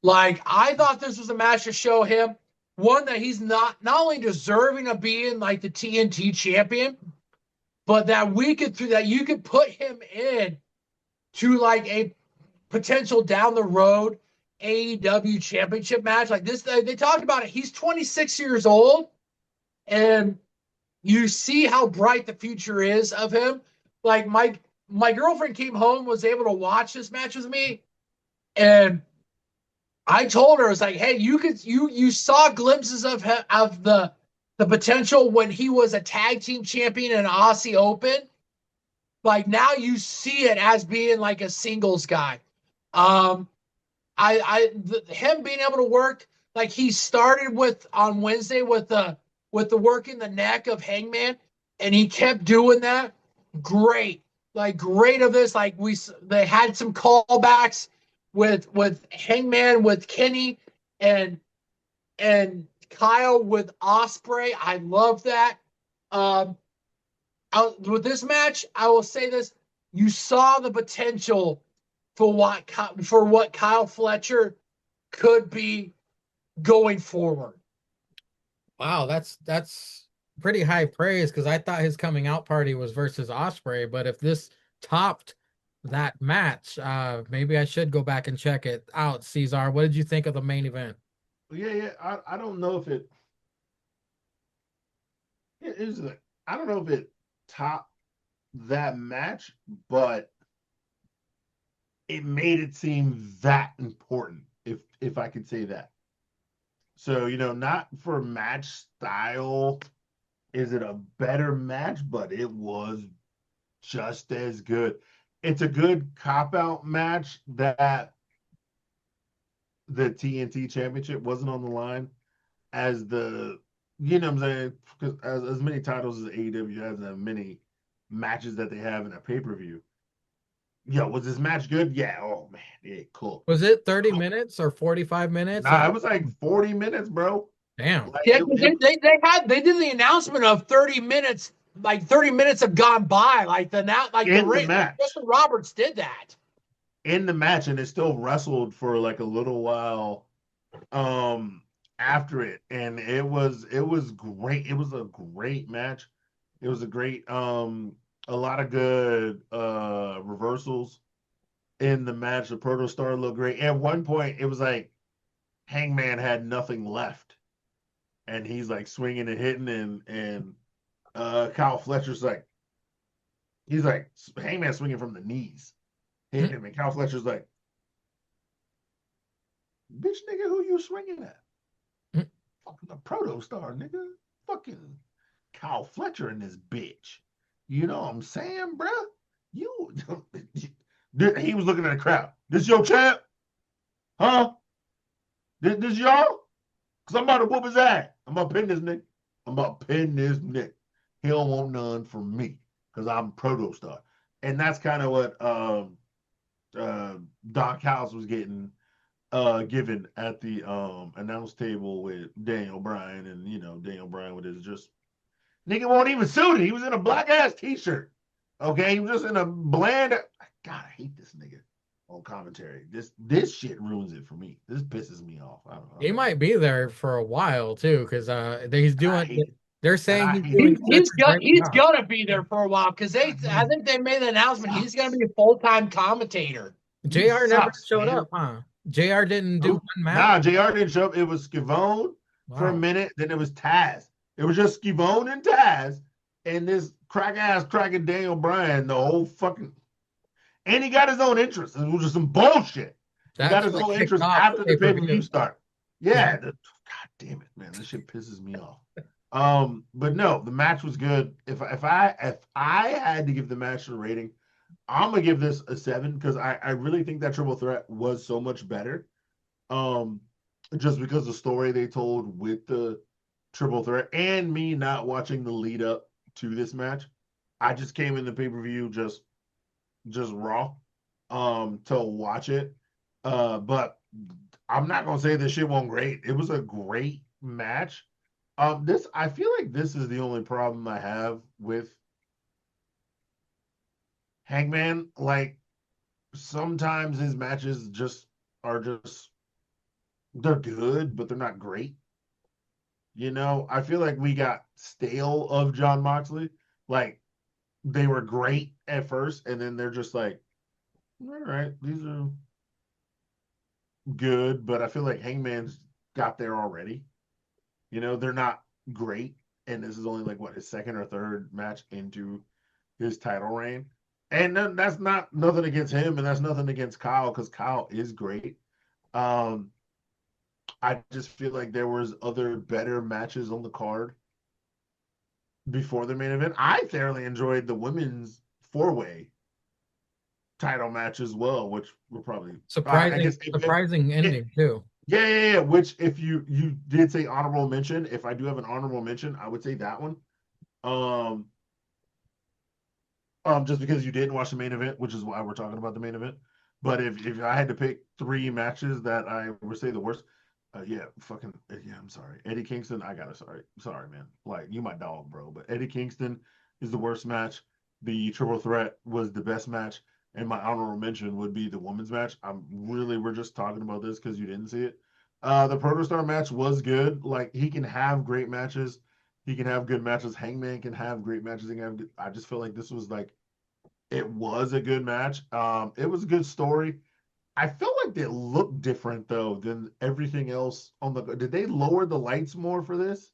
D: Like, I thought this was a match to show him, one, that he's not only deserving of being like the TNT champion, but that you could put him in to like a potential down the road AEW championship match. Like this, they talked about it. He's 26 years old, and you see how bright the future is of him. Like, my girlfriend came home, was able to watch this match with me, and I told her, I was like, hey, you saw glimpses of the potential when he was a tag team champion in Aussie Open. Like, now you see it as being like a singles guy. Him being able to work, like he started with on Wednesday with the work in the neck of Hangman, and he kept doing that. Great. Like, great of this. Like, they had some callbacks with Hangman, with Kenny, and Kyle with Osprey. I love that. With this match, I will say this: you saw the potential for what Kyle Fletcher could be going forward.
C: Wow, that's pretty high praise because I thought his coming out party was versus Osprey, but if this topped that match, maybe I should go back and check it out. Ceizar, what did you think of the main event?
E: Yeah. I don't know if it is. I don't know if it topped that match, but it made it seem that important, if I could say that. So, not for match style is it a better match, but it was just as good. It's a good cop out match that the TNT championship wasn't on the line as what I'm saying? Because as many titles as AEW has, as many matches that they have in a pay-per-view. Yo, was this match good? Yeah. Oh man, yeah, cool.
C: Was it 30 minutes or 45 minutes?
E: Nah, it was like 40 minutes, bro.
C: Damn.
E: Like
D: Yeah, 'cause they did the announcement of 30 minutes, like 30 minutes have gone by. Like
E: in the match.
D: Justin Roberts did that.
E: In the match, and it still wrestled for like a little while after it. And it was great. It was a great match. It was a great a lot of good reversals in the match. The Protostar looked great. At one point, it was like Hangman had nothing left, and he's like swinging and hitting, and Kyle Fletcher's like, he's like Hangman swinging from the knees, hitting him, and Kyle Fletcher's like, bitch, nigga, who you swinging at? Fucking the Protostar, nigga. Fucking Kyle Fletcher in this bitch. You know what I'm saying, bro? You, he was looking at the crowd. This your champ? Huh? This y'all? Because I'm about to whoop his ass. I'm about to pin this nigga. I'm about to pin this nigga. He don't want none from me because I'm Protostar. And that's kind of what Doc House was getting given at the announce table with Daniel Bryan. And, Daniel Bryan with his just, nigga won't even suit it. He was in a black ass t-shirt. Okay, he was just in a bland. God, I hate this nigga on commentary. This shit ruins it for me. This pisses me off. I don't know.
C: He might be there for a while too, because he's doing. They're saying
D: he's gonna be there for a while because I think they made the announcement he's gonna be a full-time commentator.
C: JR never showed up, huh? JR didn't do one match.
E: Nah, JR didn't show up. It was Skivone for a minute, then it was Taz. It was just Skivone and Taz, and this cracking Daniel Bryan, the whole fucking. And he got his own interest. It was just some bullshit. He got his own interest after the pay-per-view start. Yeah. God damn it, man. This shit pisses me off. But no, the match was good. If I had to give the match a rating, I'm gonna give this a 7 because I really think that triple threat was so much better. Just because the story they told with the triple threat and me not watching the lead up to this match. I just came in the pay-per-view just raw to watch it. But I'm not gonna say this shit wasn't great. It was a great match. I feel like this is the only problem I have with Hangman. Like sometimes his matches they're good, but they're not great. I feel like we got stale of John Moxley. Like they were great at first, and then they're just like, all right, these are good, but I feel like Hangman's got there already. They're not great, and this is only like what his second or third match into his title reign. And that's not nothing against him, and that's nothing against Kyle because Kyle is great. I just feel like there was other better matches on the card before the main event. I thoroughly enjoyed the women's 4-way title match as well, which were probably
C: surprising ending too.
E: Yeah. Which if you did say honorable mention, if I do have an honorable mention, I would say that one. Just because you didn't watch the main event, which is why we're talking about the main event. But if I had to pick 3 matches that I would say the worst, I'm sorry. Eddie Kingston, sorry, man. Like, you my dog, bro. But Eddie Kingston is the worst match. The triple threat was the best match. And my honorable mention would be the women's match. We're just talking about this because you didn't see it. The Protostar match was good. Like he can have great matches. He can have good matches. Hangman can have great matches. He can have good, I just feel like this was like it was a good match. It was a good story. I felt like they looked different though than everything else on the. Did they lower the lights more for this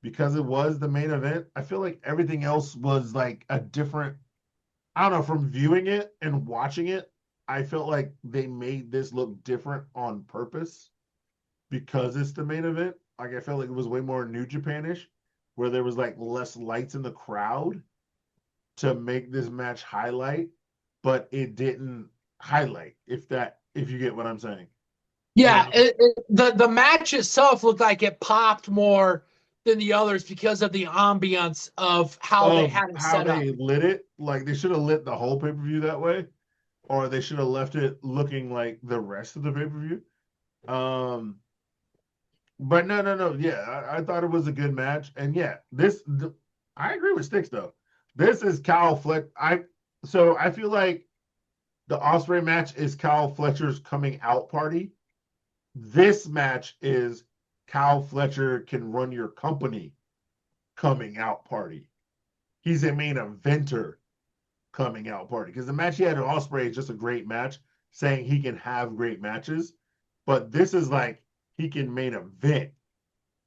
E: because it was the main event? I feel like everything else was like a different. I don't know. From viewing it and watching it, I felt like they made this look different on purpose because it's the main event. Like I felt like it was way more New Japanish, where there was like less lights in the crowd to make this match highlight, but it didn't highlight. If you get what I'm saying.
D: Yeah,
E: And
D: the match itself looked like it popped more than the others because of the ambiance of how they
E: of
D: had it
E: how
D: set up.
E: they lit it, like they should have lit the whole pay per view that way, or they should have left it looking like the rest of the pay per view. Um, but no. Yeah, I thought it was a good match, and yeah, I agree with Sticks though. This is Kyle Fletcher. I feel like the Ospreay match is Kyle Fletcher's coming out party. This match is Kyle Fletcher can run your company coming out party. He's a main eventer coming out party because the match he had at Ospreay is just a great match, saying he can have great matches. But this is like he can main event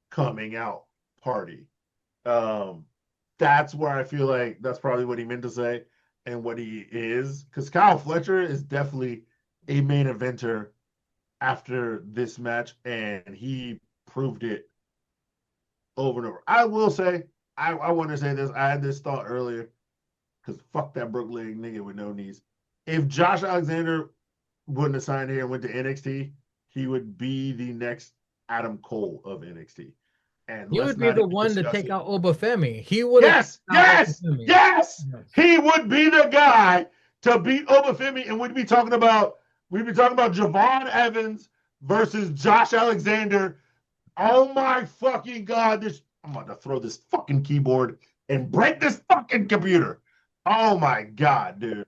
E: coming out party. Um, that's where I feel like that's probably what he meant to say and what he is. Because Kyle Fletcher is definitely a main eventer after this match, and he proved it over and over. I will say, I want to say this. I had this thought earlier because fuck that broke leg nigga with no knees. If Josh Alexander wouldn't have signed here and went to NXT, he would be the next Adam Cole of NXT. And
C: You
E: let's
C: would be
E: not
C: the
E: even
C: one to
E: discuss
C: take
E: it.
C: out Obafemi. He would have
E: Yes,
C: taken out
E: yes,
C: Obafemi.
E: yes.
C: Yes.
E: He would be the guy to beat Obafemi, and we'd be talking about Javon Evans versus Josh Alexander. Oh my fucking god! I'm about to throw this fucking keyboard and break this fucking computer. Oh my god, dude.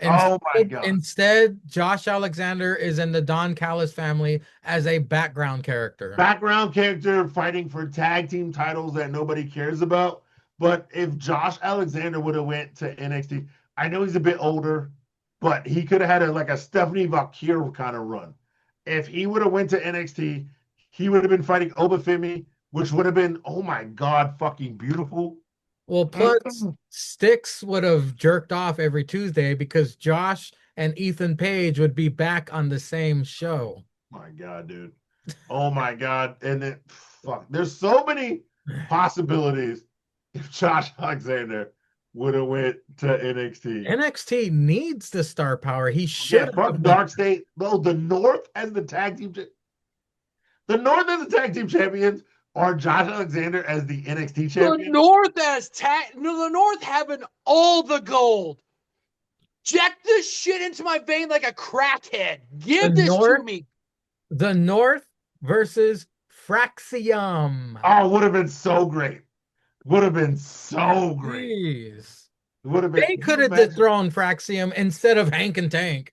E: Oh my god.
C: Instead, Josh Alexander is in the Don Callis family as a background character.
E: Background character fighting for tag team titles that nobody cares about. But if Josh Alexander would have went to NXT, I know he's a bit older, but he could have had a Stephanie Valkyrie kind of run. If he would have went to NXT, he would have been fighting Obafemi, which would have been, oh my god, fucking beautiful.
C: Well, plus Styx would have jerked off every Tuesday because Josh and Ethan Page would be back on the same show.
E: My god, dude. Oh my god. And then fuck, there's so many possibilities if Josh Alexander would have went to NXT.
C: NXT needs the star power. He should
E: Yeah, fuck
C: have
E: Dark State. No, the North as the tag team. The North as the tag team champions are Josh Alexander as the NXT champion.
D: The North having all the gold. Jack this shit into my vein like a crackhead. Give this to me.
C: The North versus Fraxium.
E: Oh, would have been so great. Would have been so great.
C: Jeez.
E: Would have been.
C: They could have dethroned Fraxium instead of Hank and Tank.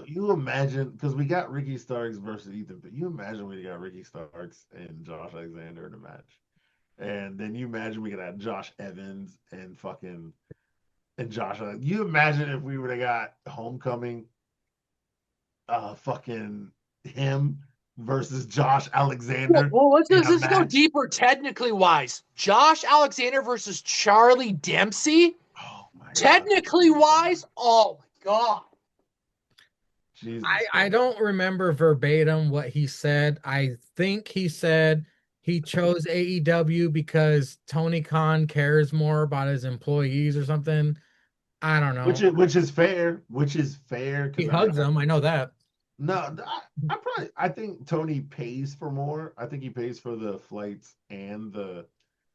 E: You imagine, because we got Ricky Starks versus Ethan, but you imagine we got Ricky Starks and Josh Alexander in a match. And then you imagine we could have Josh Evans and Josh. You imagine if we would have got Homecoming, fucking him versus Josh Alexander.
D: Well, let's go deeper technically wise. Josh Alexander versus Charlie Dempsey.
E: Oh my god.
D: Technically wise, oh my god.
E: Jesus.
C: I don't remember verbatim what he said. I think he said he chose AEW because Tony Khan cares more about his employees or something. I don't know.
E: Which is fair.
C: He hugs them. I know that.
E: No, I think Tony pays for more. I think he pays for the flights and the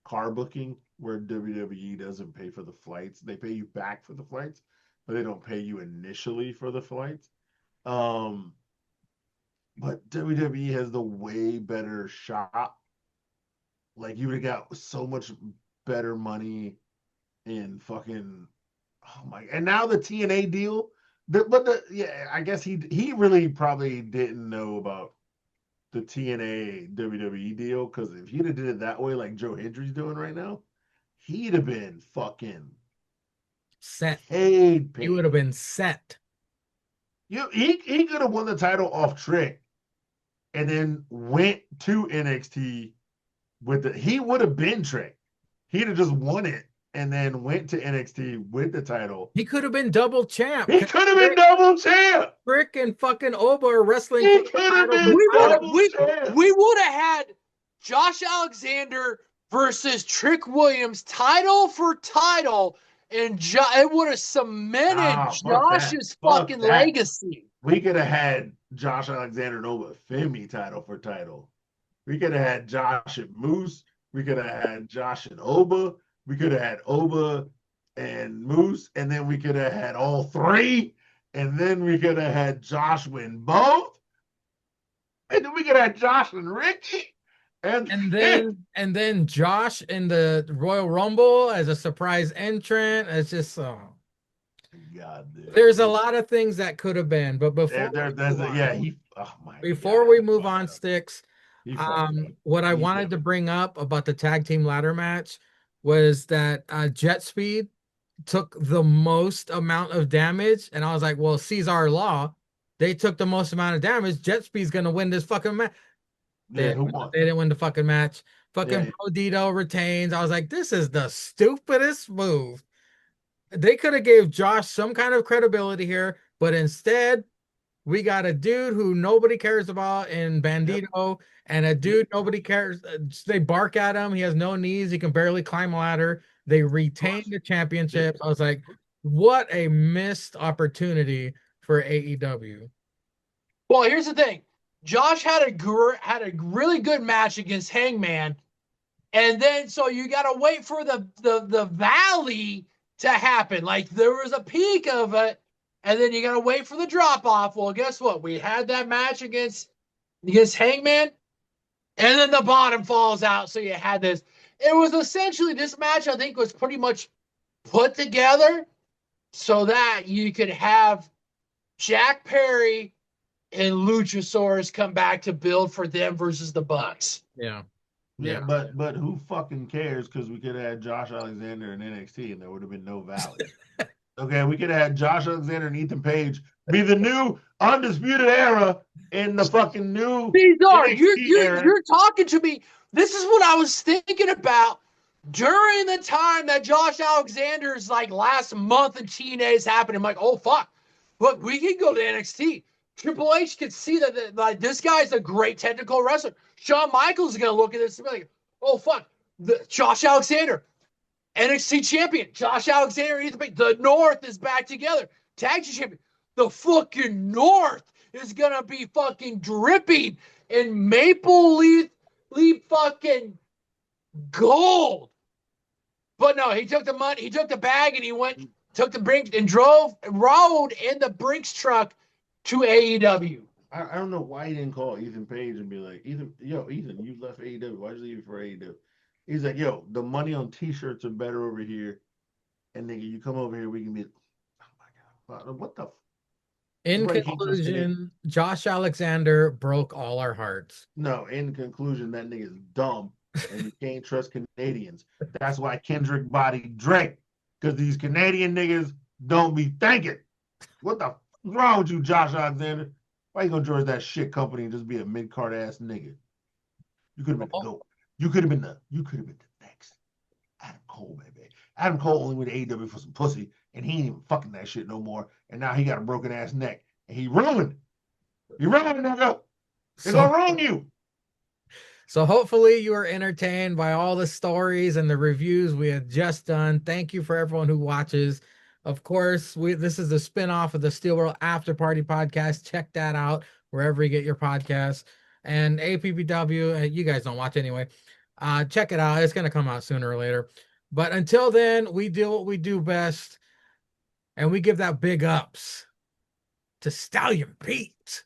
E: car booking, where WWE doesn't pay for the flights. They pay you back for the flights, but they don't pay you initially for the flights. But WWE has the way better shot. Like you would have got so much better money in fucking and now the TNA deal. I guess he really probably didn't know about the TNA WWE deal, because if he'd have did it that way, like Joe Hendry's doing right now, he'd have been fucking
C: Set.
E: paid.
C: He would have been set.
E: He could have won the title off Trick, and then went to NXT with the. He would have been Trick. He'd have just won it and then went to NXT with the title.
C: He could have been double champ.
E: He could have been double champ.
C: Rick and fucking Oba are wrestling.
E: He could have been double champ.
D: We would have had Josh Alexander versus Trick Williams, title for title, and it would have cemented Josh's fucking legacy.
E: We could have had Josh Alexander and Oba Femi title for title. We could have had Josh and Moose. We could have had Josh and Oba. We could have had Oba and Moose, and then we could have had all three, and then we could have had Josh win both, and then we could have had Josh and Ricky, and
C: then Josh in the Royal Rumble as a surprise entrant. It's just
E: God, dude.
C: There's a lot of things that could have been, but before we move on, Sticks. What I wanted to bring up about the tag team ladder match was that Jet Speed took the most amount of damage, and I was like, well, Ceizar Law, they took the most amount of damage. Jet Speed's gonna win this fucking match. They didn't win the fucking match. Fucking Prodito retains. I was like, this is the stupidest move. They could have gave Josh some kind of credibility here, but instead, we got a dude who nobody cares about in Bandito, and a dude nobody cares. They bark at him. He has no knees. He can barely climb a ladder. They retain the championship. I was like, what a missed opportunity for AEW.
D: Well, here's the thing. Josh had a really good match against Hangman, and then so you got to wait for the valley to happen. Like there was a peak of it, and then you got to wait for the drop off. Well, guess what? We had that match against Hangman, and then the bottom falls out. So you had this. It was essentially this match, I think, was pretty much put together so that you could have Jack Perry and Luchasaurus come back to build for them versus the Bucks.
C: Yeah.
E: But who fucking cares? Because we could have had Josh Alexander in NXT and there would have been no Valley. Okay, we could have had Josh Alexander and Ethan Page be the new undisputed era in the fucking new.
D: Ceizar, you're talking to me. This is what I was thinking about during the time that Josh Alexander's like last month in TNA's happened. I'm like, oh fuck, look, we can go to NXT. Triple H could see that like this guy's a great technical wrestler. Shawn Michaels is gonna look at this and be like, oh fuck, Josh Alexander, NXT champion. Josh Alexander, the North is back together. Tag team champion. The fucking North is gonna be fucking dripping in maple leaf fucking gold. But no, he took the money, he took the bag, and he went, took the Brinks and rode in the Brinks truck to AEW.
E: I don't know why he didn't call Ethan Page and be like, Ethan, you left AEW. Why'd you leave for AEW? He's like, yo, the money on t-shirts are better over here. And nigga, you come over here, we can be, oh my God. What the?
C: In conclusion, Josh Alexander broke all our hearts.
E: No, in conclusion, that nigga's dumb and you can't trust Canadians. That's why Kendrick bodied Drake. Because these Canadian niggas don't be thinking. What the what's wrong with you, Josh Alexander? Why you gonna join that shit company and just be a mid-card ass nigga? You could have been the GOAT. You could have been the next Adam Cole, baby. Adam Cole only went to AEW for some pussy, and he ain't even fucking that shit no more. And now he got a broken ass neck, and he ruined. You ruined, nigga. It's gonna ruin you.
C: So hopefully you are entertained by all the stories and the reviews we have just done. Thank you for everyone who watches. Of course, this is the spinoff of the Steel World After Party podcast. Check that out wherever you get your podcasts. And APPW, you guys don't watch anyway. Check it out. It's going to come out sooner or later. But until then, we do what we do best. And we give that big ups to Stallion Pete.